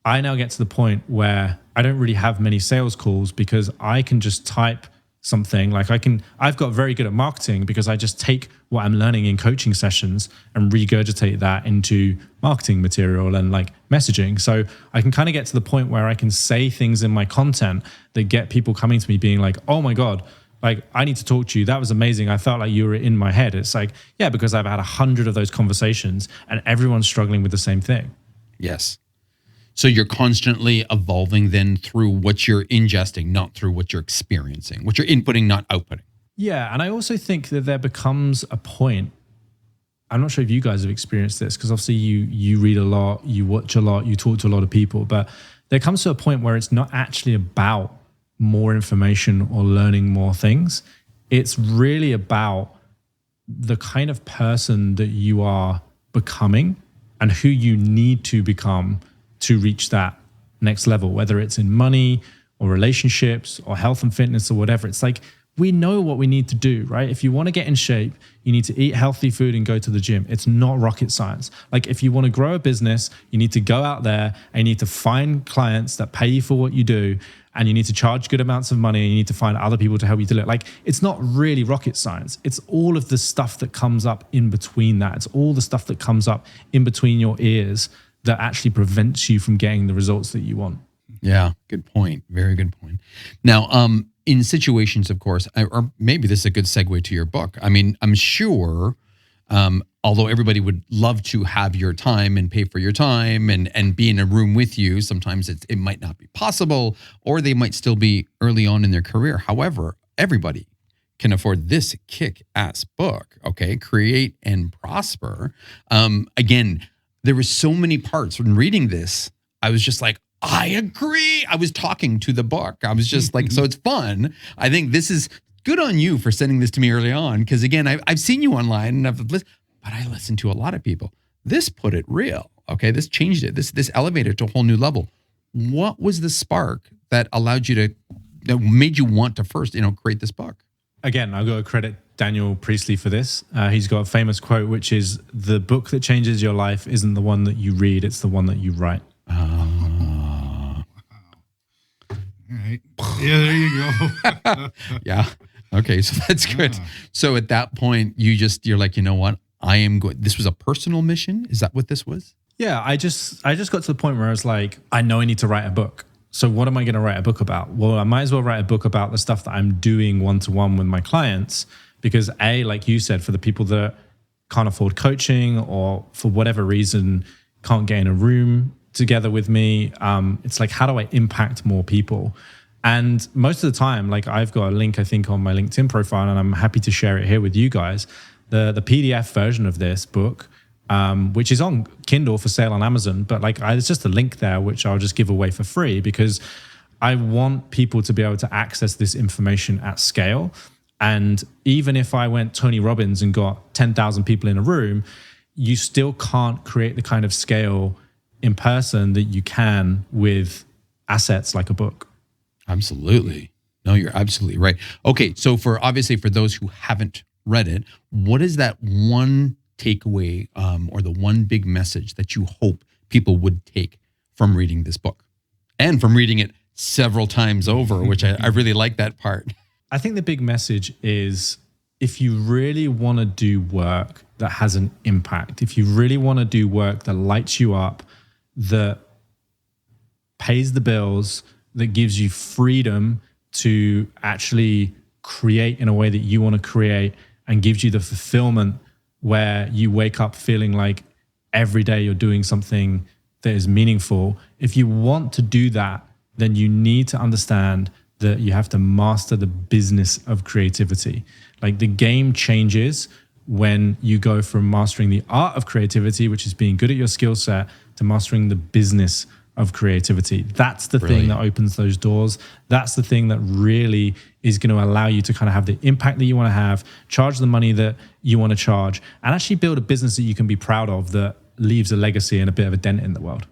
I now get to the point where I don't really have many sales calls because I can just type something. Like I've got very good at marketing because I just take what I'm learning in coaching sessions and regurgitate that into marketing material and like messaging. So I can kind of get to the point where I can say things in my content that get people coming to me being like, oh my God, like, I need to talk to you. That was amazing. I felt like you were in my head. It's like, yeah, because I've had 100 of those conversations and everyone's struggling with the same thing. Yes. So you're constantly evolving then through what you're ingesting, not through what you're experiencing, what you're inputting, not outputting. Yeah. And I also think that there becomes a point, I'm not sure if you guys have experienced this, because obviously you read a lot, you watch a lot, you talk to a lot of people, but there comes to a point where it's not actually about more information or learning more things. It's really about the kind of person that you are becoming and who you need to become to reach that next level, whether it's in money or relationships or health and fitness or whatever. It's like, we know what we need to do, right? If you want to get in shape, you need to eat healthy food and go to the gym. It's not rocket science. Like if you want to grow a business, you need to go out there and you need to find clients that pay you for what you do, and you need to charge good amounts of money, and you need to find other people to help you do it. Like it's not really rocket science. It's all of the stuff that comes up in between that. It's all the stuff that comes up in between your ears that actually prevents you from getting the results that you want. Yeah, good point. Very good point. Now, in situations, of course, or maybe this is a good segue to your book. I mean, I'm sure, although everybody would love to have your time and pay for your time and be in a room with you, sometimes it might not be possible, or they might still be early on in their career. However, everybody can afford this kick-ass book, okay? Create and Prosper. Again, there were so many parts when reading this. I was just like, I agree. I was talking to the book. I was just like, so it's fun. I think this is good on you for sending this to me early on. Because again, I've seen you online and I've listened, but I listen to a lot of people. This put it real. Okay. This changed it. This elevated it to a whole new level. What was the spark that allowed you that made you want to first, create this book? Again, I've got to credit Daniel Priestley for this. He's got a famous quote, which is, the book that changes your life isn't the one that you read, it's the one that you write. All right. Yeah, there you go. Yeah. Okay. So that's good. So at that point, you're like, you know what? I am good. This was a personal mission. Is that what this was? Yeah. I just got to the point where I was like, I know I need to write a book. So what am I going to write a book about? Well, I might as well write a book about the stuff that I'm doing one-to-one with my clients, because like you said, for the people that can't afford coaching or for whatever reason can't get in a room together with me, it's like, how do I impact more people? And most of the time, like I've got a link, I think, on my LinkedIn profile, and I'm happy to share it here with you guys. The PDF version of this book, which is on Kindle for sale on Amazon, but like it's just a link there, which I'll just give away for free, because I want people to be able to access this information at scale. And even if I went Tony Robbins and got 10,000 people in a room, you still can't create the kind of scale in person that you can with assets like a book. Absolutely. No, you're absolutely right. Okay, so for those who haven't read it, what is that one takeaway or the one big message that you hope people would take from reading this book and from reading it several times over, which I really like that part? I think the big message is, if you really want to do work that has an impact, if you really want to do work that lights you up, that pays the bills, that gives you freedom to actually create in a way that you want to create, and gives you the fulfillment where you wake up feeling like every day you're doing something that is meaningful. If you want to do that, then you need to understand that you have to master the business of creativity. Like, the game changes when you go from mastering the art of creativity, which is being good at your skill set, to mastering the business of creativity. That's the thing that opens those doors. That's the thing that really is going to allow you to kind of have the impact that you want to have, charge the money that you want to charge, and actually build a business that you can be proud of, that leaves a legacy and a bit of a dent in the world.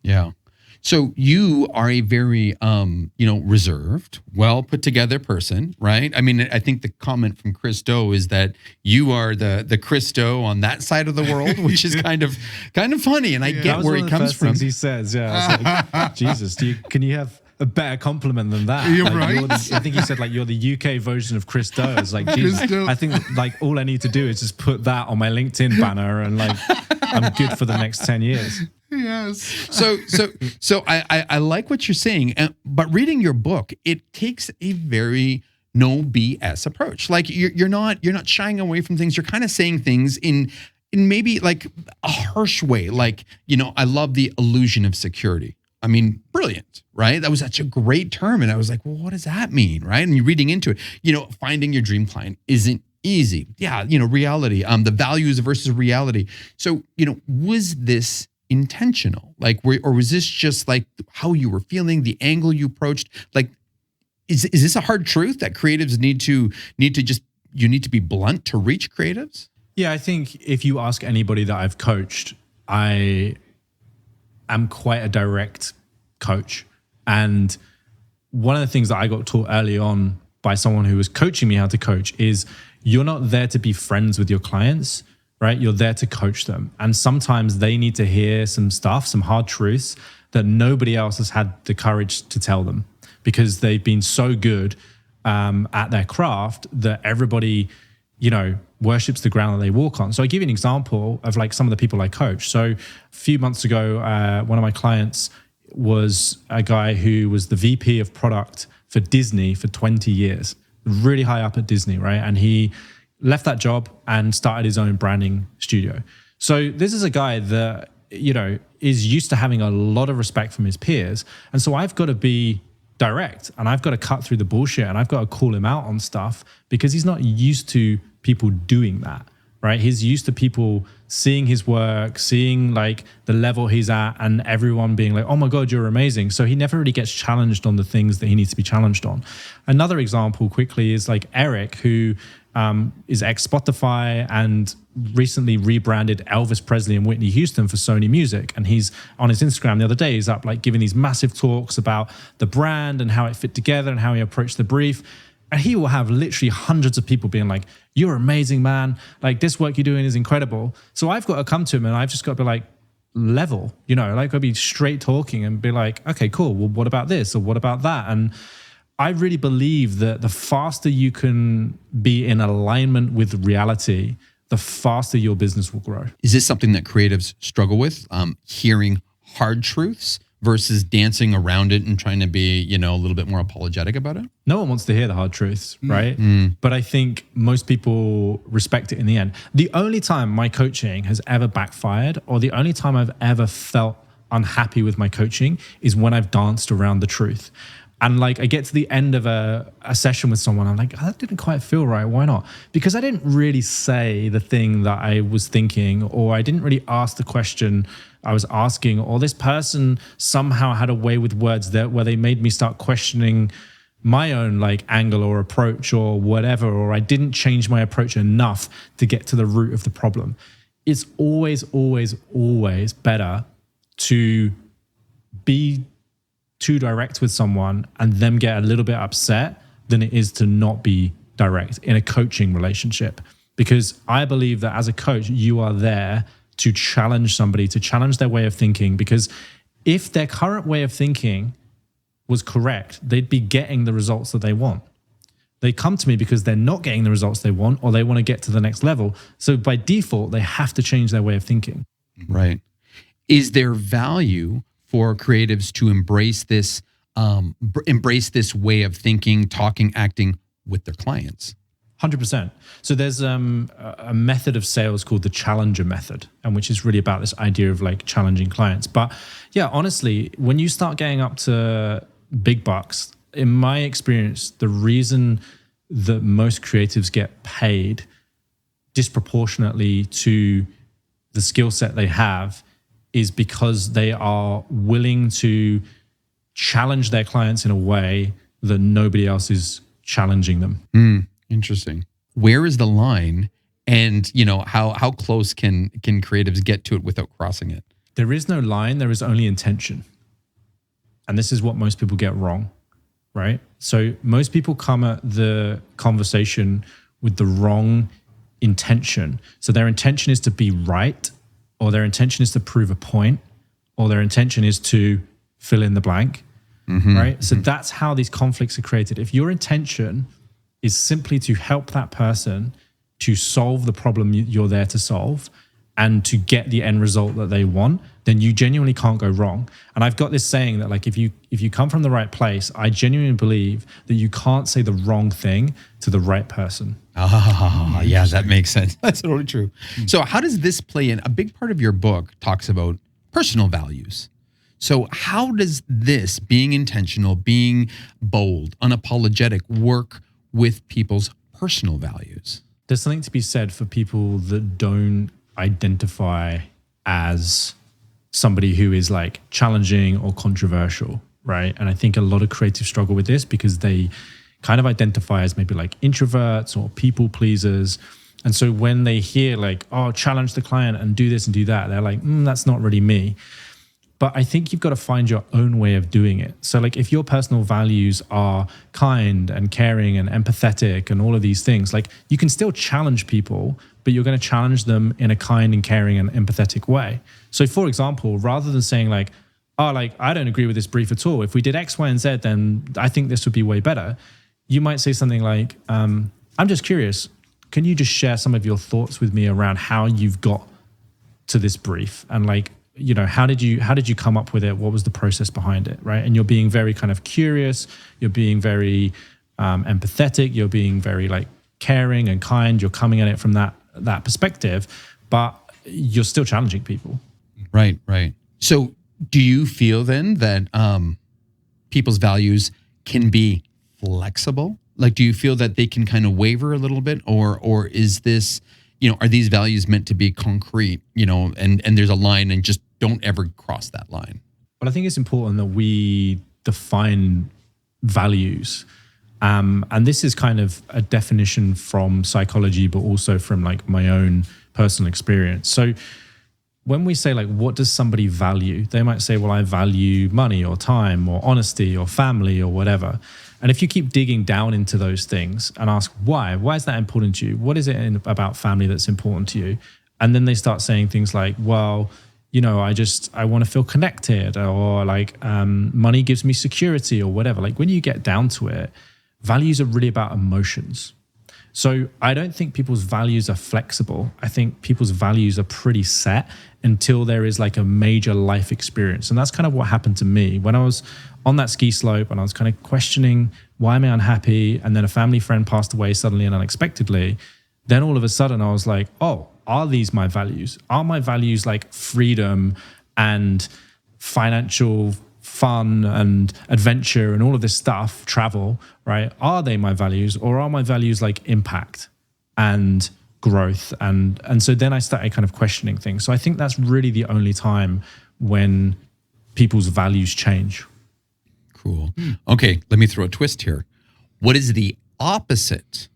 Yeah. So you are a very, reserved, well put together person, right? I mean, I think the comment from Christo is that you are the Christo on that side of the world, which is kind of funny, and I get where he comes from. He says, I was like, Jesus, can you have a better compliment than that? You're like, right. I think he said, like, you're the UK version of Christo. It's like, Jesus, Christo. I think like all I need to do is just put that on my LinkedIn banner, and like I'm good for the next 10 years. Yes. So I like what you're saying, but reading your book, it takes a very no BS approach. Like, you're not shying away from things. You're kind of saying things in maybe like a harsh way. Like, I love the illusion of security. I mean, brilliant, right? That was such a great term. And I was like, well, what does that mean, right? And you're reading into it, finding your dream client isn't easy. Yeah, reality, the values versus reality. So, was this intentional? Like, or was this just like how you were feeling, the angle you approached? Like, is this a hard truth that creatives need to be blunt to reach creatives? Yeah, I think if you ask anybody that I've coached, I am quite a direct coach. And one of the things that I got taught early on by someone who was coaching me how to coach is, you're not there to be friends with your clients, right? You're there to coach them. And sometimes they need to hear some stuff, some hard truths that nobody else has had the courage to tell them, because they've been so good at their craft that everybody, worships the ground that they walk on. So I give you an example of like some of the people I coach. So a few months ago, one of my clients was a guy who was the VP of product for Disney for 20 years, really high up at Disney, right? And he left that job and started his own branding studio. So this is a guy that, is used to having a lot of respect from his peers. And so I've got to be direct, and I've got to cut through the bullshit, and I've got to call him out on stuff, because he's not used to people doing that, right? He's used to people seeing his work, seeing like the level he's at, and everyone being like, oh my God, you're amazing. So he never really gets challenged on the things that he needs to be challenged on. Another example quickly is like Eric, who is ex-Spotify and recently rebranded Elvis Presley and Whitney Houston for Sony Music. And he's on his Instagram the other day, he's up like giving these massive talks about the brand and how it fit together and how he approached the brief. And he will have literally hundreds of people being like, you're amazing, man. Like, this work you're doing is incredible. So I've got to come to him and I've just got to be like, level, like I'll be straight talking and be like, okay, cool. Well, what about this? Or what about that? And I really believe that the faster you can be in alignment with reality, the faster your business will grow. Is this something that creatives struggle with, hearing hard truths versus dancing around it and trying to be, a little bit more apologetic about it? No one wants to hear the hard truths, right? But I think most people respect it in the end. The only time my coaching has ever backfired, or the only time I've ever felt unhappy with my coaching, is when I've danced around the truth. And like I get to the end of a session with someone, I'm like, oh, that didn't quite feel right. Why not? Because I didn't really say the thing that I was thinking, or I didn't really ask the question I was asking, or this person somehow had a way with words that where they made me start questioning my own like angle or approach or whatever, or I didn't change my approach enough to get to the root of the problem. It's always, always, always better to be too direct with someone and them get a little bit upset than it is to not be direct in a coaching relationship. Because I believe that as a coach, you are there to challenge somebody, to challenge their way of thinking. Because if their current way of thinking was correct, they'd be getting the results that they want. They come to me because they're not getting the results they want, or they want to get to the next level. So by default, they have to change their way of thinking. Right. Is there value for creatives to embrace this way of thinking, talking, acting with their clients? 100%. So there's a method of sales called the challenger method, and which is really about this idea of like challenging clients. But yeah, honestly, when you start getting up to big bucks, in my experience, the reason that most creatives get paid disproportionately to the skill set they have is because they are willing to challenge their clients in a way that nobody else is challenging them. Interesting. Where is the line, and how close can creatives get to it without crossing it? There is no line, there is only intention. And this is what most people get wrong, right? So most people come at the conversation with the wrong intention. So their intention is to be right, or their intention is to prove a point, or their intention is to fill in the blank, right? So that's how these conflicts are created. If your intention is simply to help that person to solve the problem you're there to solve and to get the end result that they want, then you genuinely can't go wrong. And I've got this saying that like, if you come from the right place, I genuinely believe that you can't say the wrong thing to the right person. Yeah, that makes sense. That's totally true. So how does this play in? A big part of your book talks about personal values. So how does this, being intentional, being bold, unapologetic, work with people's personal values? There's something to be said for people that don't identify as somebody who is like challenging or controversial, right? And I think a lot of creatives struggle with this because they kind of identify as maybe like introverts or people pleasers. And so when they hear like, oh, challenge the client and do this and do that, they're like, that's not really me. But I think you've got to find your own way of doing it. So like if your personal values are kind and caring and empathetic and all of these things, like you can still challenge people, but you're going to challenge them in a kind and caring and empathetic way. So for example, rather than saying like, oh, like I don't agree with this brief at all. If we did X, Y, and Z, then I think this would be way better. You might say something like, I'm just curious. Can you just share some of your thoughts with me around how you've got to this brief? And like, how did you come up with it? What was the process behind it, right? And you're being very kind of curious. You're being very empathetic. You're being very like caring and kind. You're coming at it from that perspective, but you're still challenging people. Right. So do you feel then that people's values can be flexible? Like, do you feel that they can kind of waver a little bit, or is this, are these values meant to be concrete, and there's a line and just don't ever cross that line? But I think it's important that we define values. And this is kind of a definition from psychology, but also from like my own personal experience. So when we say like, what does somebody value? They might say, well, I value money or time or honesty or family or whatever. And if you keep digging down into those things and ask why is that important to you? What is it about family that's important to you? And then they start saying things like, well, I want to feel connected, or like money gives me security or whatever. Like when you get down to it, values are really about emotions. So I don't think people's values are flexible. I think people's values are pretty set until there is like a major life experience. And that's kind of what happened to me when I was on that ski slope and I was kind of questioning, why am I unhappy? And then a family friend passed away suddenly and unexpectedly. Then all of a sudden I was like, oh, are these my values? Are my values like freedom and financial fun and adventure and all of this stuff, travel, right? Are they my values, or are my values like impact and growth? And so then I started kind of questioning things. So I think that's really the only time when people's values change. Cool. Okay, let me throw a twist here. What is the opposite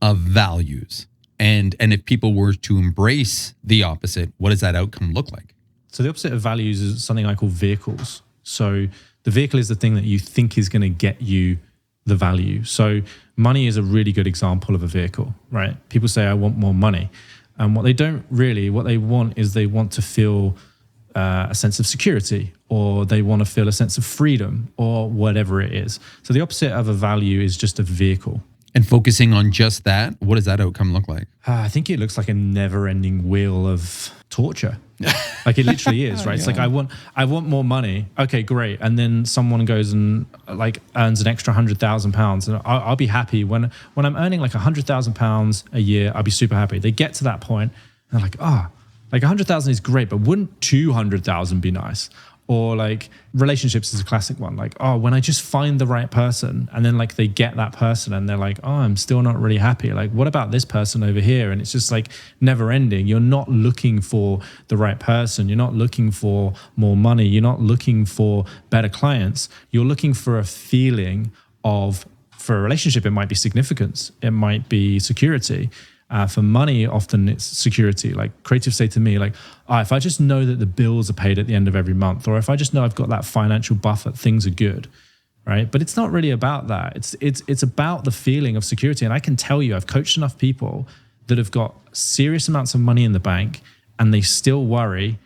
of values? And if people were to embrace the opposite, what does that outcome look like? So the opposite of values is something I call vehicles. So the vehicle is the thing that you think is going to get you the value. So money is a really good example of a vehicle, right? People say, I want more money. And what they want is they want to feel a sense of security, or they want to feel a sense of freedom, or whatever it is. So the opposite of a value is just a vehicle. And focusing on just that, what does that outcome look like? I think it looks like a never-ending wheel of torture. Like it literally is, right? It's like I want more money. Okay, great. And then someone goes and like earns an extra £100,000, and I'll be happy when I'm earning like £100,000 a year. I'll be super happy. They get to that point and they're like, like 100,000 is great, but wouldn't 200,000 be nice? Or like relationships is a classic one. Like, when I just find the right person, and then like they get that person and they're like, I'm still not really happy. Like, what about this person over here? And it's just like never ending. You're not looking for the right person. You're not looking for more money. You're not looking for better clients. You're looking for a feeling of, for a relationship, it might be significance. It might be security. For money, often it's security. Like creatives say to me, like, if I just know that the bills are paid at the end of every month, or if I just know I've got that financial buffer, things are good, right? But it's not really about that. It's about the feeling of security. And I can tell you, I've coached enough people that have got serious amounts of money in the bank, and they still worry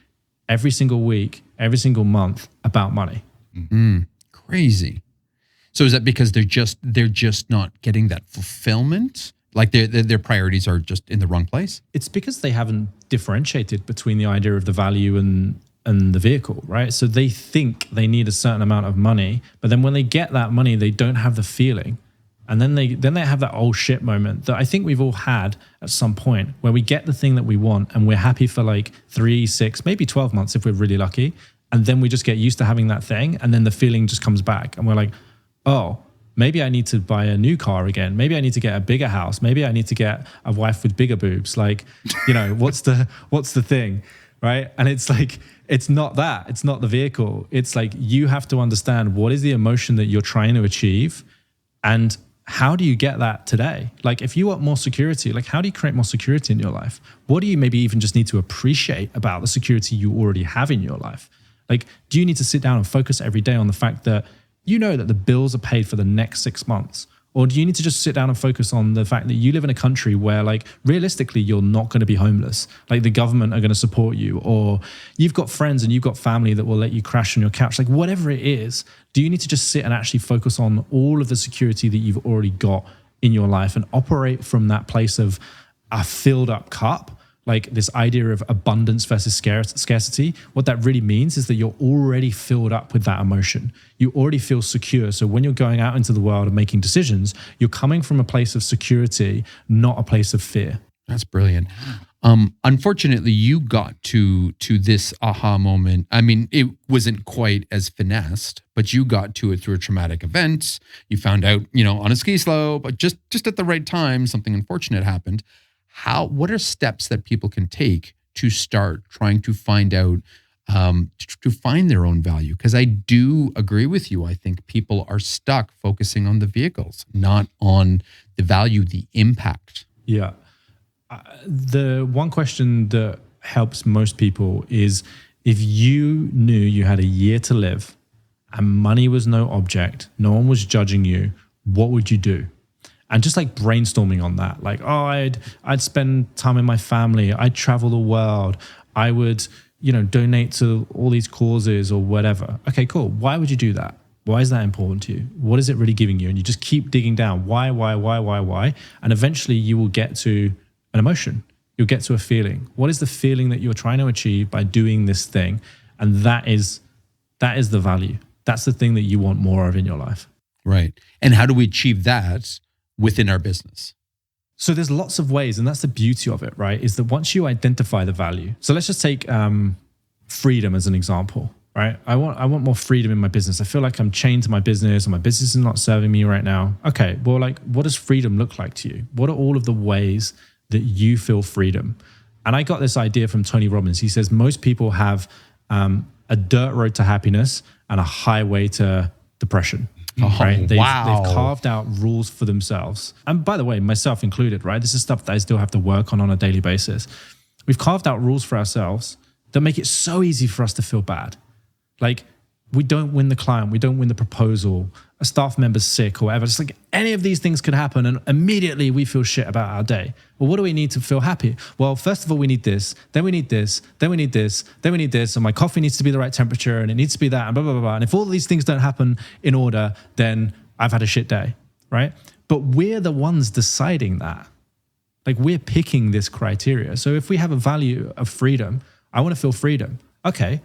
every single week, every single month about money. Crazy. So is that because they're just not getting that fulfillment? Like their priorities are just in the wrong place? It's because they haven't differentiated between the idea of the value and the vehicle, right? So they think they need a certain amount of money, but then when they get that money, they don't have the feeling. And then they have that oh shit moment that I think we've all had at some point, where we get the thing that we want and we're happy for like 3, 6, maybe 12 months if we're really lucky. And then we just get used to having that thing, and then the feeling just comes back and we're like, maybe I need to buy a new car again. Maybe I need to get a bigger house. Maybe I need to get a wife with bigger boobs. Like, what's the thing, right? And it's like, it's not that. It's not the vehicle. It's like, you have to understand what is the emotion that you're trying to achieve, and how do you get that today? Like, if you want more security, like, how do you create more security in your life? What do you maybe even just need to appreciate about the security you already have in your life? Like, do you need to sit down and focus every day on the fact that you know that the bills are paid for the next 6 months? Or do you need to just sit down and focus on the fact that you live in a country where, like, realistically, you're not going to be homeless? Like, the government are going to support you, or you've got friends and you've got family that will let you crash on your couch. Like, whatever it is, do you need to just sit and actually focus on all of the security that you've already got in your life and operate from that place of a filled up cup? Like this idea of abundance versus scarcity, what that really means is that you're already filled up with that emotion. You already feel secure. So when you're going out into the world and making decisions, you're coming from a place of security, not a place of fear. That's brilliant. Unfortunately, you got to this aha moment. I mean, it wasn't quite as finessed, but you got to it through a traumatic event. You found out, on a ski slope, but just at the right time, something unfortunate happened. What are steps that people can take to start trying to find out, to find their own value? Because I do agree with you. I think people are stuck focusing on the vehicles, not on the value, the impact. Yeah. The one question that helps most people is, if you knew you had a year to live and money was no object, no one was judging you, what would you do? And just like brainstorming on that, like, I'd spend time in my family, I'd travel the world, I would, donate to all these causes or whatever. Okay, cool. Why would you do that? Why is that important to you? What is it really giving you? And you just keep digging down. Why? And eventually you will get to an emotion. You'll get to a feeling. What is the feeling that you're trying to achieve by doing this thing? And that is the value. That's the thing that you want more of in your life. Right. And how do we achieve that within our business? So there's lots of ways, and that's the beauty of it, right? Is that once you identify the value. So let's just take freedom as an example, right? I want more freedom in my business. I feel like I'm chained to my business, and my business is not serving me right now. Okay, well, like, what does freedom look like to you? What are all of the ways that you feel freedom? And I got this idea from Tony Robbins. He says most people have a dirt road to happiness and a highway to depression. Right? They've carved out rules for themselves. And by the way, myself included, right? This is stuff that I still have to work on a daily basis. We've carved out rules for ourselves that make it so easy for us to feel bad. Like, we don't win the client, we don't win the proposal, a staff member's sick or whatever. It's like any of these things could happen and immediately we feel shit about our day. Well, what do we need to feel happy? Well, first of all, we need this, then we need this, then we need this, then we need this, and my coffee needs to be the right temperature and it needs to be that and blah, blah, blah, blah. And if all of these things don't happen in order, then I've had a shit day, right? But we're the ones deciding that. Like, we're picking this criteria. So if we have a value of freedom, I want to feel freedom. Okay,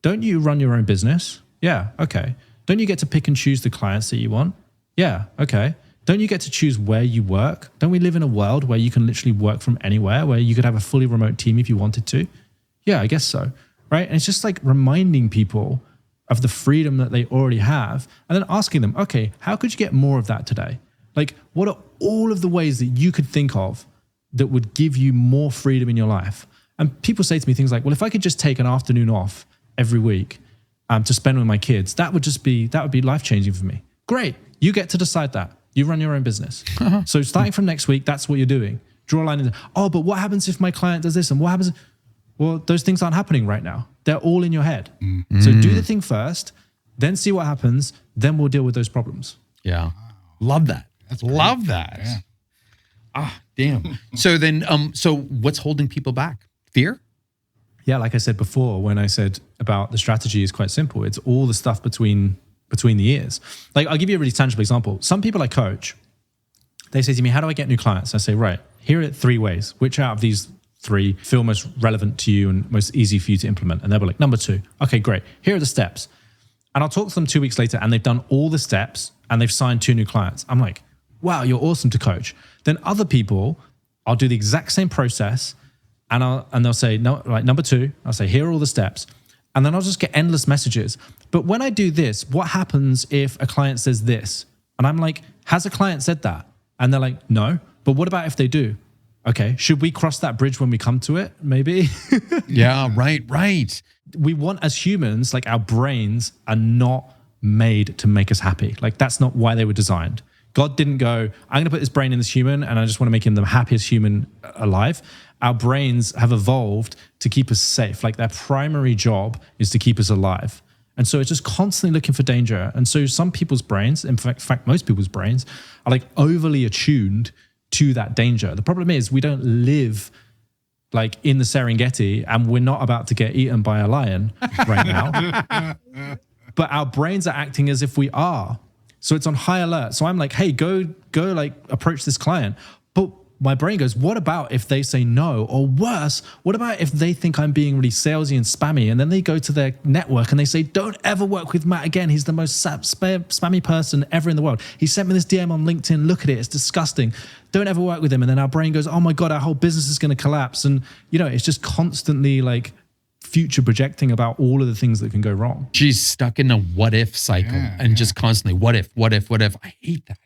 don't you run your own business? Yeah, okay. Don't you get to pick and choose the clients that you want? Yeah, okay. Don't you get to choose where you work? Don't we live in a world where you can literally work from anywhere, where you could have a fully remote team if you wanted to? Yeah, I guess so, right? And it's just like reminding people of the freedom that they already have and then asking them, okay, how could you get more of that today? Like, what are all of the ways that you could think of that would give you more freedom in your life? And people say to me things like, well, if I could just take an afternoon off every week to spend with my kids, that would be life-changing for me. Great. You get to decide that. You run your own business. So starting from next week, that's what you're doing. Draw a line in there. Oh, but what happens if my client does this? And what happens? Well, those things aren't happening right now. They're all in your head. So do the thing first, then see what happens. Then we'll deal with those problems. Yeah. Love that. Love that. Yeah. Ah, damn. So then, so what's holding people back? Fear? Yeah, like I said before, when I said about the strategy is quite simple. It's all the stuff between the ears. Like, I'll give you a really tangible example. Some people I coach, they say to me, how do I get new clients? I say, right, here are 3 ways. Which out of these 3 feel most relevant to you and most easy for you to implement? And they'll be like, number 2. Okay, great. Here are the steps. And I'll talk to them 2 weeks later and they've done all the steps and they've signed 2 new clients. I'm like, wow, you're awesome to coach. Then other people, I'll do the exact same process and they'll say, no, like number 2, I'll say, here are all the steps. And then I'll just get endless messages. But when I do this, what happens if a client says this? And I'm like, has a client said that? And they're like, no. But what about if they do? Okay, should we cross that bridge when we come to it? Maybe. Yeah, right. We want, as humans, like, our brains are not made to make us happy. Like, that's not why they were designed. God didn't go, I'm going to put this brain in this human and I just want to make him the happiest human alive. Our brains have evolved to keep us safe. Like, their primary job is to keep us alive. And so it's just constantly looking for danger. And so some people's brains, in fact, most people's brains are like overly attuned to that danger. The problem is we don't live like in the Serengeti and we're not about to get eaten by a lion right now. But our brains are acting as if we are. So it's on high alert. So I'm like, hey, go like approach this client. But my brain goes, what about if they say no? Or worse, what about if they think I'm being really salesy and spammy? And then they go to their network and they say, don't ever work with Matt again. He's the most spammy person ever in the world. He sent me this DM on LinkedIn. Look at it. It's disgusting. Don't ever work with him. And then our brain goes, oh my God, our whole business is going to collapse. And, you know, it's just constantly like future projecting about all of the things that can go wrong. She's stuck in a what if cycle just constantly what if. I hate that.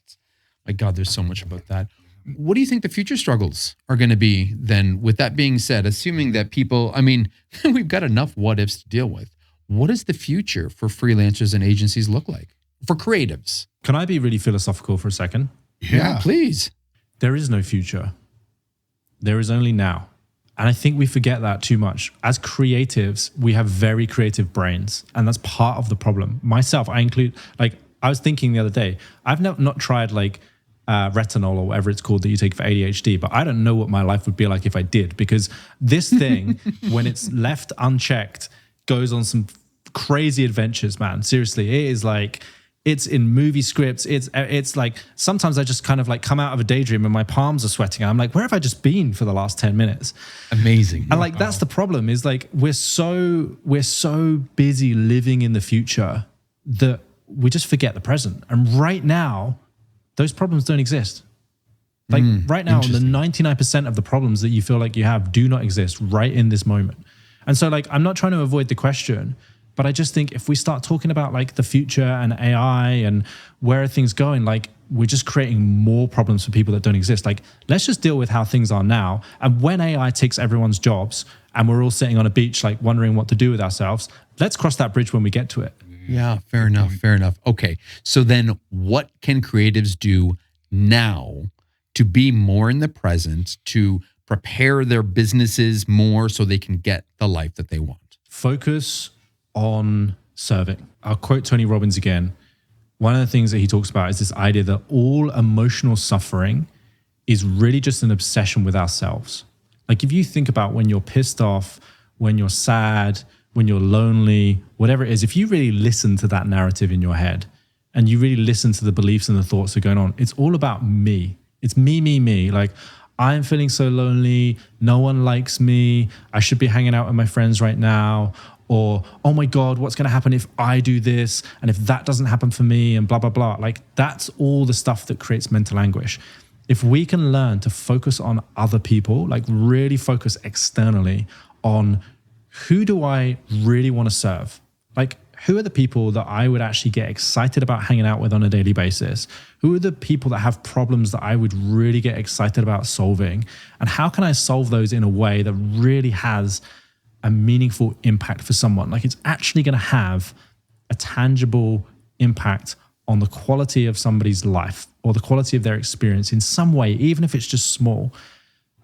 My God, there's so much about that. What do you think the future struggles are going to be then? With that being said, assuming that people, I mean, we've got enough what ifs to deal with. What does the future for freelancers and agencies look like for creatives? Can I be really philosophical for a second? Yeah, please. There is no future. There is only now. And I think we forget that too much. As creatives, we have very creative brains. And that's part of the problem. Myself, I include, like, I was thinking the other day, I've not tried like retinol or whatever it's called that you take for ADHD, but I don't know what my life would be like if I did, because this thing, when it's left unchecked, goes on some crazy adventures, man. Seriously, it is like It's in movie scripts. It's like sometimes I just kind of like come out of a daydream and my palms are sweating. I'm like, where have I just been for the last 10 minutes? Amazing. And like that's the problem is like we're so busy living in the future that we just forget the present. And right now, those problems don't exist. Like right now, the 99% of the problems that you feel like you have do not exist right in this moment. And so like I'm not trying to avoid the question, but I just think if we start talking about like the future and AI and where are things going, like we're just creating more problems for people that don't exist. Like let's just deal with how things are now. And when AI takes everyone's jobs and we're all sitting on a beach, like wondering what to do with ourselves, let's cross that bridge when we get to it. Yeah, fair enough. Fair enough. Okay. So then what can creatives do now to be more in the present, to prepare their businesses more so they can get the life that they want? Focus on serving. I'll quote Tony Robbins again. One of the things that he talks about is this idea that all emotional suffering is really just an obsession with ourselves. Like if you think about when you're pissed off, when you're sad, when you're lonely, whatever it is, if you really listen to that narrative in your head and you really listen to the beliefs and the thoughts that are going on, it's all about me. It's me. Like I'm feeling so lonely. No one likes me. I should be hanging out with my friends right now. Or, oh my God, what's going to happen if I do this? And if that doesn't happen for me and blah, blah, blah. Like that's all the stuff that creates mental anguish. If we can learn to focus on other people, like really focus externally on who do I really want to serve? Like who are the people that I would actually get excited about hanging out with on a daily basis? Who are the people that have problems that I would really get excited about solving? And how can I solve those in a way that really has a meaningful impact for someone? Like it's actually going to have a tangible impact on the quality of somebody's life or the quality of their experience in some way, even if it's just small.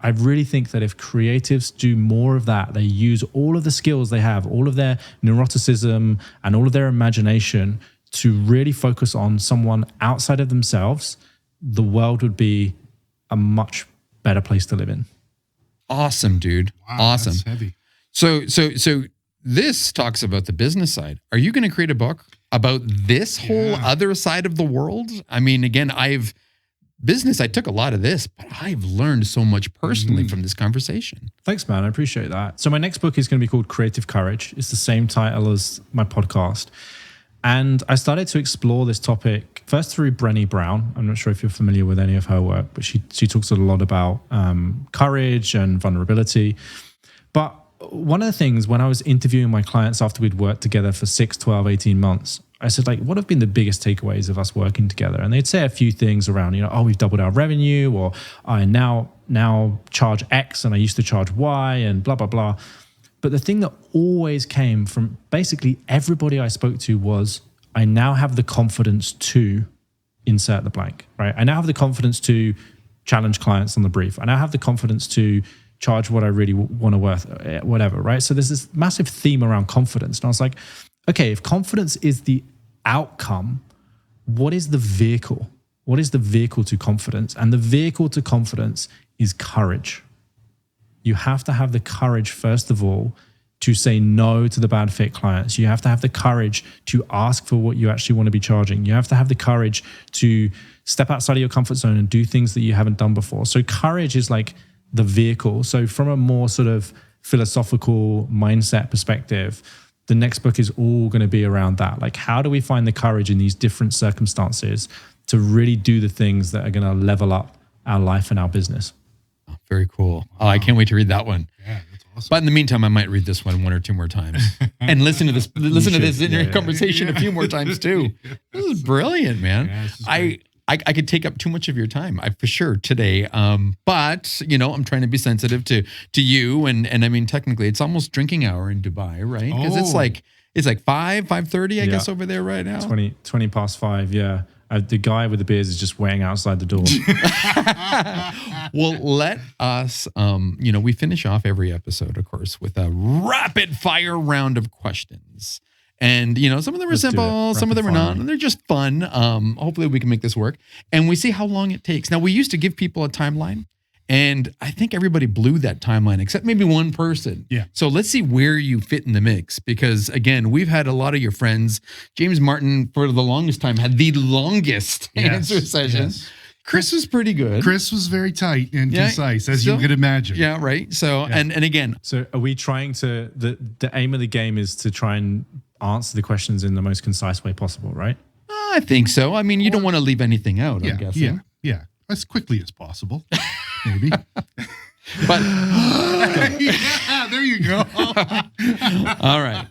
I really think that if creatives do more of that, they use all of the skills they have, all of their neuroticism and all of their imagination to really focus on someone outside of themselves, the world would be a much better place to live in. Awesome, dude. Wow, awesome. That's heavy. So this talks about the business side. Are you going to create a book about this whole other side of the world? I mean, again, I took a lot of this, but I've learned so much personally from this conversation. Thanks, man. I appreciate that. So my next book is going to be called Creative Courage. It's the same title as my podcast. And I started to explore this topic first through Brené Brown. I'm not sure if you're familiar with any of her work, but she talks a lot about courage and vulnerability. But one of the things when I was interviewing my clients after we'd worked together for 6, 12, 18 months, I said, like, what have been the biggest takeaways of us working together? And they'd say a few things around, oh, we've doubled our revenue, or I now charge X and I used to charge Y and blah, blah, blah. But the thing that always came from basically everybody I spoke to was, I now have the confidence to insert the blank, right? I now have the confidence to challenge clients on the brief. I now have the confidence to charge what I really want to worth, whatever, right? So there's this massive theme around confidence. And I was like, okay, if confidence is the outcome, what is the vehicle? What is the vehicle to confidence? And the vehicle to confidence is courage. You have to have the courage, first of all, to say no to the bad fit clients. You have to have the courage to ask for what you actually want to be charging. You have to have the courage to step outside of your comfort zone and do things that you haven't done before. So courage is like the vehicle. So from a more sort of philosophical mindset perspective, the next book is all going to be around that. Like, how do we find the courage in these different circumstances to really do the things that are going to level up our life and our business? Oh, very cool. Oh, I can't wait to read that one. Yeah, that's awesome. But in the meantime, I might read this one or two more times and listen to this in your conversation a few more times too. This is brilliant, man. Yeah, this is great. I could take up too much of your time, for sure today. But I'm trying to be sensitive to you, and I mean, technically, it's almost drinking hour in Dubai, right? Because it's like 5:30, I guess, over there right now. 20 past 5. Yeah, the guy with the beers is just waiting outside the door. Well, let us, we finish off every episode, of course, with a rapid fire round of questions. And, some of them are simple, some of them are not, and they're just fun. Hopefully we can make this work. And we see how long it takes. Now, we used to give people a timeline, And I think everybody blew that timeline except maybe one person. Yeah. So let's see where you fit in the mix. Because again, we've had a lot of your friends. James Martin, for the longest time, had the longest answer session. Yes. Chris was pretty good. Chris was very tight and concise, as you could imagine. Yeah, right. So, and again, So are we trying to, the aim of the game is to try and answer the questions in the most concise way possible, right? I think so. I mean, you don't want to leave anything out, I'm guessing. Yeah. As quickly as possible, maybe. But yeah, there you go. all right.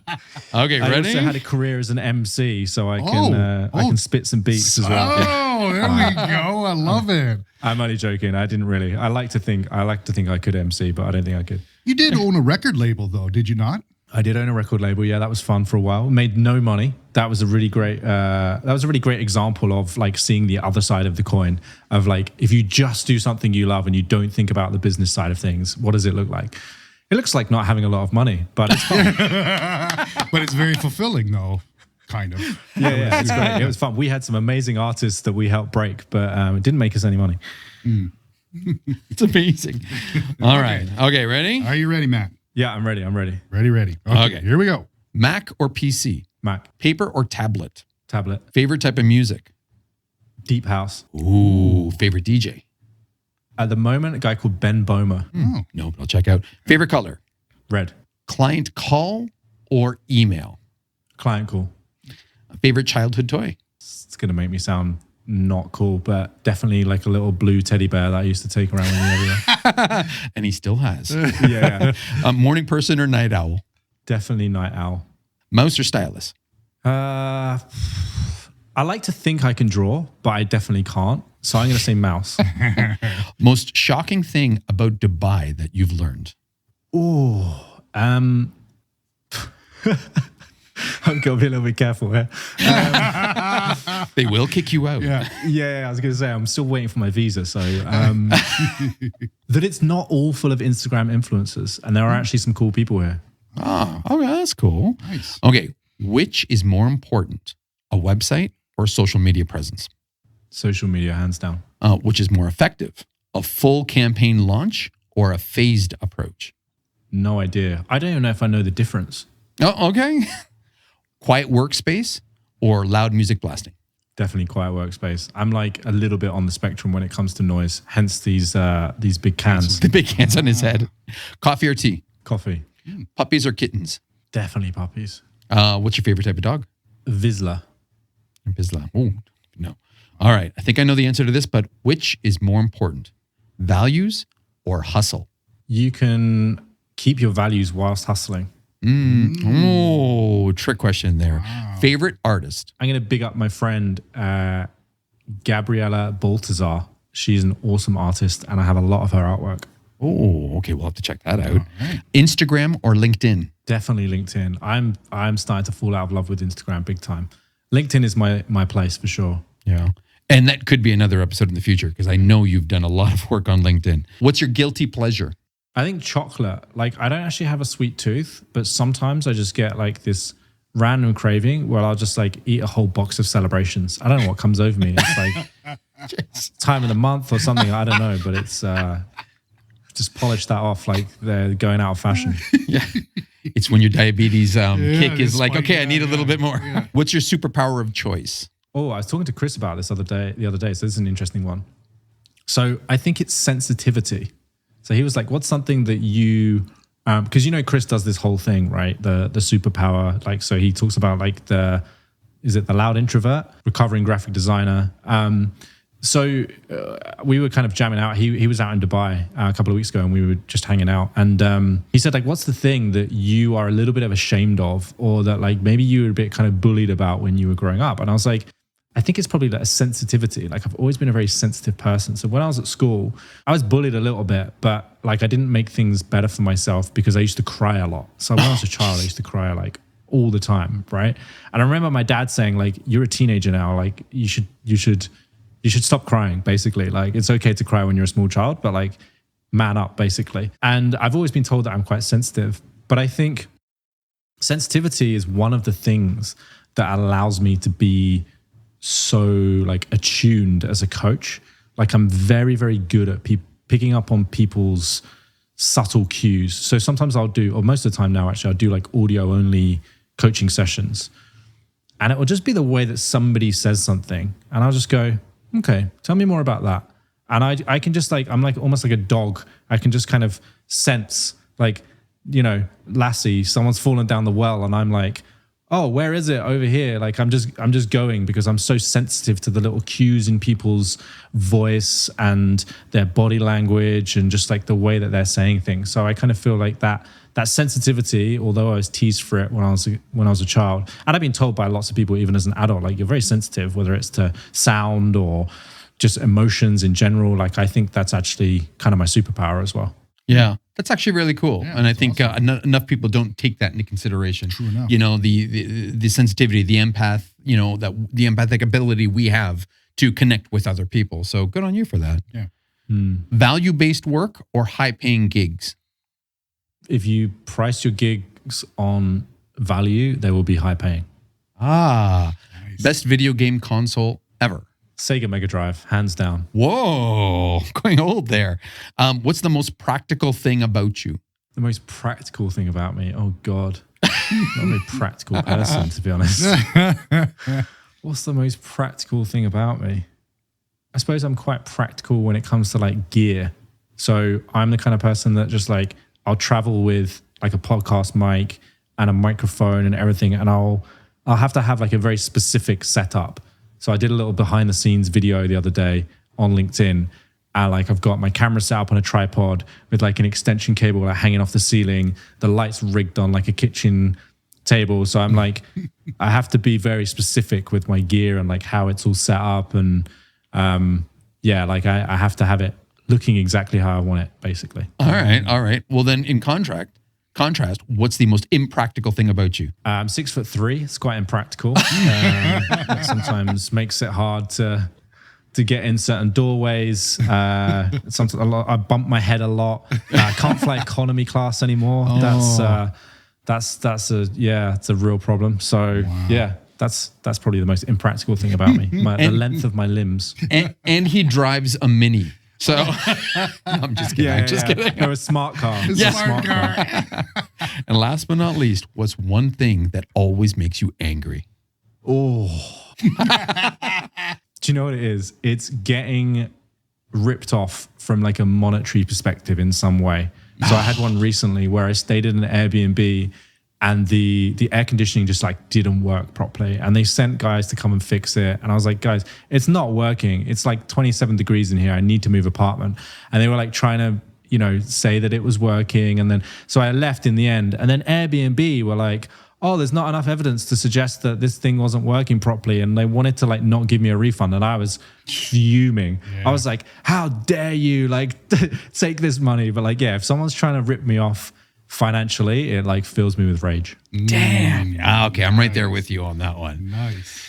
Okay, I ready? also had a career as an MC, so I can spit some beats as well. Oh, there we go. I love it. I'm only joking. I didn't really. I like to think I could MC, but I don't think I could. You did own a record label, though, did you not? I did own a record label. Yeah, that was fun for a while. Made no money. That was a really great. Example of like seeing the other side of the coin. Of like, if you just do something you love and you don't think about the business side of things, what does it look like? It looks like not having a lot of money, but it's fun. But it's very fulfilling, though. Kind of. Yeah, it's great. It was fun. We had some amazing artists that we helped break, but it didn't make us any money. It's amazing. All right. Okay, ready? Are you ready, Matt? Yeah, I'm ready. Ready. Okay, here we go. Mac or PC? Mac, Paper or tablet? tablet, Favorite type of music? deep house. Ooh, favorite DJ? At the moment, a guy called Ben Bomer. No, but I'll check out. Favorite color? Red. Client call or email? Client call. Favorite childhood toy? It's going to make me sound not cool, but definitely like a little blue teddy bear that I used to take around with me everywhere. And he still has. Yeah. Morning person or night owl? Definitely night owl. Mouse or stylus? I like to think I can draw, but I definitely can't. So I'm going to say mouse. Most shocking thing about Dubai that you've learned? I've got to be a little bit careful here. They will kick you out. Yeah, I was going to say, I'm still waiting for my visa. So that it's not all full of Instagram influencers. And there are actually some cool people here. Oh, okay, that's cool. Nice. Okay, which is more important, a website or a social media presence? Social media, hands down. Which is more effective, a full campaign launch or a phased approach? No idea. I don't even know if I know the difference. Oh, okay. Quiet workspace or loud music blasting? Definitely quiet workspace. I'm like a little bit on the spectrum when it comes to noise. Hence these big cans. The big hands on his head. Coffee or tea? Coffee. Puppies or kittens? Definitely puppies. What's your favorite type of dog? Vizsla. Vizsla. Oh, no. All right. I think I know the answer to this, but which is more important, values or hustle? You can keep your values whilst hustling. Oh, trick question there. Wow. Favorite artist? I'm going to big up my friend, Gabriella Baltazar. She's an awesome artist, and I have a lot of her artwork. Oh, okay. We'll have to check that out. Right. Instagram or LinkedIn? Definitely LinkedIn. I'm starting to fall out of love with Instagram big time. LinkedIn is my place for sure. Yeah. And that could be another episode in the future because I know you've done a lot of work on LinkedIn. What's your guilty pleasure? I think chocolate. Like, I don't actually have a sweet tooth, but sometimes I just get like this random craving where I'll just like eat a whole box of Celebrations. I don't know what comes over me. It's like time of the month or something. I don't know, but it's just polish that off like they're going out of fashion. Yeah. It's when your diabetes kick is like, okay, I need a little bit more. Yeah. What's your superpower of choice? Oh, I was talking to Chris about this the other day. So this is an interesting one. So I think it's sensitivity. So he was like, what's something that you, because Chris does this whole thing, right? The superpower, like, so he talks about like is it the loud introvert, recovering graphic designer. So we were kind of jamming out. He was out in Dubai a couple of weeks ago and we were just hanging out. And he said like, what's the thing that you are a little bit of ashamed of or that like maybe you were a bit kind of bullied about when you were growing up? And I was like, I think it's probably like a sensitivity. Like I've always been a very sensitive person. So when I was at school, I was bullied a little bit, but like I didn't make things better for myself because I used to cry a lot. So when I was a child, I used to cry like all the time, right? And I remember my dad saying like, you're a teenager now, like you should stop crying, basically. Like it's okay to cry when you're a small child, but like man up, basically. And I've always been told that I'm quite sensitive, but I think sensitivity is one of the things that allows me to be so like attuned as a coach. Like I'm very, very good at picking up on people's subtle cues. So sometimes I'll do, or most of the time now actually, I'll do like audio only coaching sessions. And it will just be the way that somebody says something. And I'll just go, okay, tell me more about that. And I can just like, I'm like almost like a dog. I can just kind of sense like, you know, Lassie, someone's fallen down the well. And I'm like, oh, where is it? Over here. Like I'm just going because I'm so sensitive to the little cues in people's voice and their body language and just like the way that they're saying things. So I kind of feel like that sensitivity, although I was teased for it when I was a child, and I've been told by lots of people, even as an adult, like you're very sensitive, whether it's to sound or just emotions in general. Like I think that's actually kind of my superpower as well. Yeah, that's actually really cool. Yeah, and I think enough people don't take that into consideration. True enough. You know, the sensitivity, the empath, you know, that the empathic ability we have to connect with other people. So good on you for that. Yeah. Value-based work or high-paying gigs? If you price your gigs on value, they will be high paying. Ah, Nice. best video game console ever. Sega Mega Drive, hands down. Whoa, going old there. What's the most practical thing about you? The most practical thing about me, oh God. Not a very practical person, to be honest. What's the most practical thing about me? I suppose I'm quite practical when it comes to like gear. So I'm the kind of person that just like, I'll travel with like a podcast mic and a microphone and everything. And I'll have to have like a very specific setup. So I did a little behind the scenes video the other day on LinkedIn. Like I've got my camera set up on a tripod with like an extension cable like hanging off the ceiling. The lights rigged on like a kitchen table. So I'm like, I have to be very specific with my gear and like how it's all set up. And like I have to have it looking exactly how I want it, basically. All right. Well, then in contrast, what's the most impractical thing about you? I'm 6'3". It's quite impractical. That sometimes makes it hard to get in certain doorways. Sometimes I bump my head a lot. I can't fly economy class anymore. That's a real problem. So that's probably the most impractical thing about me. The length of my limbs. And he drives a Mini. So no, I'm just kidding. I'm just kidding. Or a smart car. Smart car. And last but not least, what's one thing that always makes you angry? Oh. Do you know what it is? It's getting ripped off from like a monetary perspective in some way. So I had one recently where I stayed in an Airbnb and the air conditioning just like didn't work properly. And they sent guys to come and fix it. And I was like, guys, it's not working. It's like 27 degrees in here. I need to move apartment. And they were like trying to, you know, say that it was working. And then, so I left in the end. And then Airbnb were like, oh, there's not enough evidence to suggest that this thing wasn't working properly. And they wanted to like not give me a refund. And I was fuming. Yeah. I was like, how dare you like take this money? But like, yeah, if someone's trying to rip me off financially, it like fills me with rage. Damn. Okay, I'm right there with you on that one. Nice.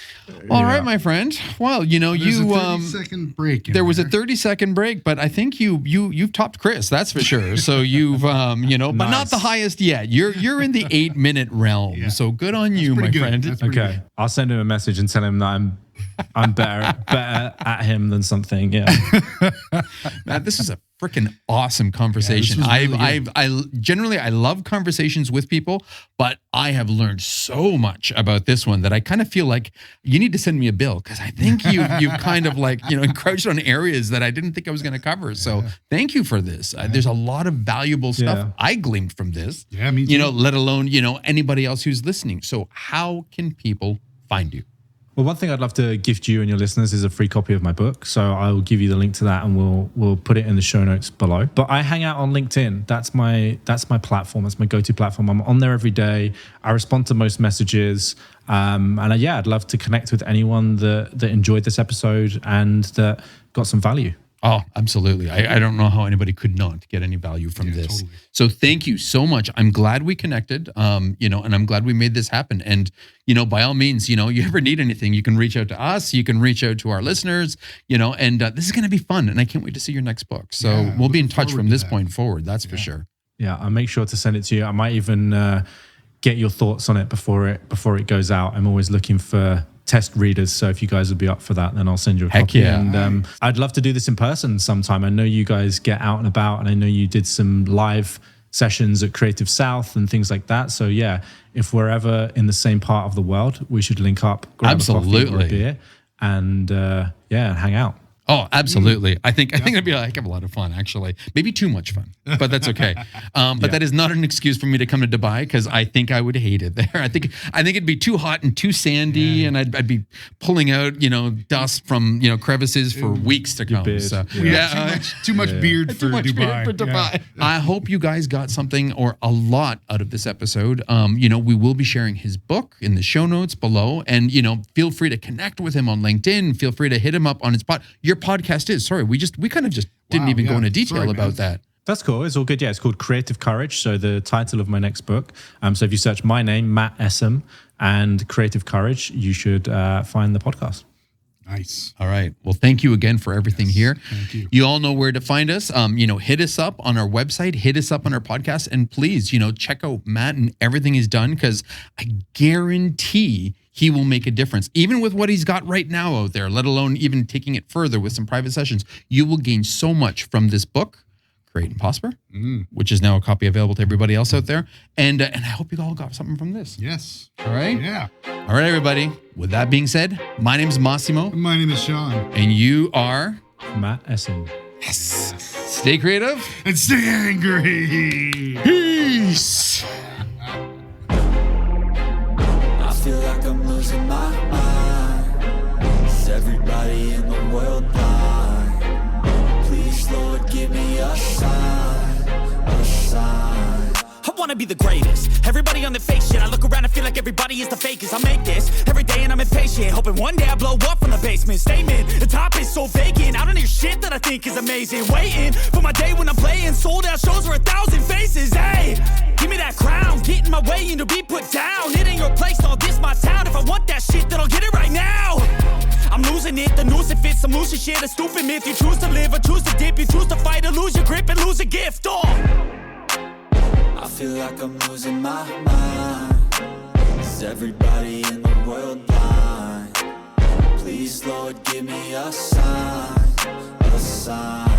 All right, my friend. Well, you know, There's a 30-second break. There was a 30-second break, but I think you've topped Chris. That's for sure. So you've but not the highest yet. You're in the 8-minute realm. Yeah. So good on you, my friend. Okay, good. I'll send him a message and tell him that I'm better at him than something. Yeah. Matt, this is a freaking awesome conversation. Yeah, really I love conversations with people, but I have learned so much about this one that I kind of feel like you need to send me a bill because I think you've kind of like, you know, encroached on areas that I didn't think I was going to cover. So thank you for this. There's a lot of valuable stuff I gleaned from this. Yeah, me too. You know, let alone, you know, anybody else who's listening. So how can people find you? Well, one thing I'd love to gift you and your listeners is a free copy of my book. So I will give you the link to that and we'll put it in the show notes below. But I hang out on LinkedIn. That's my platform. That's my go-to platform. I'm on there every day. I respond to most messages. I'd love to connect with anyone that enjoyed this episode and that got some value. Oh, absolutely. I don't know how anybody could not get any value from this. Totally. So thank you so much. I'm glad we connected, and I'm glad we made this happen. And, by all means, you ever need anything, you can reach out to us. You can reach out to our listeners, and this is going to be fun. And I can't wait to see your next book. So we'll be in touch from this point forward. That's for sure. Yeah, I'll make sure to send it to you. I might even get your thoughts on it before it goes out. I'm always looking for test readers. So if you guys would be up for that, then I'll send you a Heck copy. yeah. And I'd love to do this in person sometime. I know you guys get out and about, and I know you did some live sessions at Creative South and things like that. So yeah, if we're ever in the same part of the world, we should link up, grab a coffee or a beer, and hang out. Oh, absolutely. I think it'd be a heck of a lot of fun, actually. Maybe too much fun, but that's okay. But that is not an excuse for me to come to Dubai, because I think I would hate it there. I think it'd be too hot and too sandy, and I'd be pulling out, dust from, crevices for weeks to come. beard. So, Too much beard for too much Dubai. beard for Dubai. I hope you guys got something or a lot out of this episode. We will be sharing his book in the show notes below, and feel free to connect with him on LinkedIn. Feel free to hit him up on his Your podcast is, sorry, we kind of just didn't even go into detail about that. That's cool. It's all good. Yeah, it's called Creative Courage. So the title of my next book. So if you search my name, Matt Essam, and Creative Courage, you should find the podcast. Nice. All right. Well, thank you again for everything here. Thank you. You all know where to find us. Hit us up on our website, hit us up on our podcast, and please, check out Matt and everything he's done, because I guarantee he will make a difference. Even with what he's got right now out there, let alone even taking it further with some private sessions, you will gain so much from this book, Create and Prosper, which is now a copy available to everybody else out there. And I hope you all got something from this. Yes. All right? Yeah. All right, everybody. With that being said, my name is Massimo. My name is Sean. And you are... Matt Essam. Yes. Stay creative. And stay angry. Peace. I feel like I'm losing my mind. Is everybody in the world blind? Please, Lord, give me a sign, a sign. I wanna be the greatest. Everybody on the fake shit. I look around and feel like everybody is the fakest. I make this every day and I'm impatient, hoping one day I blow up from the basement. Statement, the top is so vacant. I don't hear shit that I think is amazing. Waiting for my day when I'm playing sold out shows for 1,000 faces. Hey, give me that crown, get in my way and to be put down. It ain't your place, all this my town. If I want that shit, then I'll get it right now. I'm losing it, the noose it fits. I'm losing shit, a stupid myth. You choose to live or choose to dip. You choose to fight or lose your grip and lose a gift. I feel like I'm losing my mind. Is everybody in the world blind? Please, Lord, give me a sign, a sign.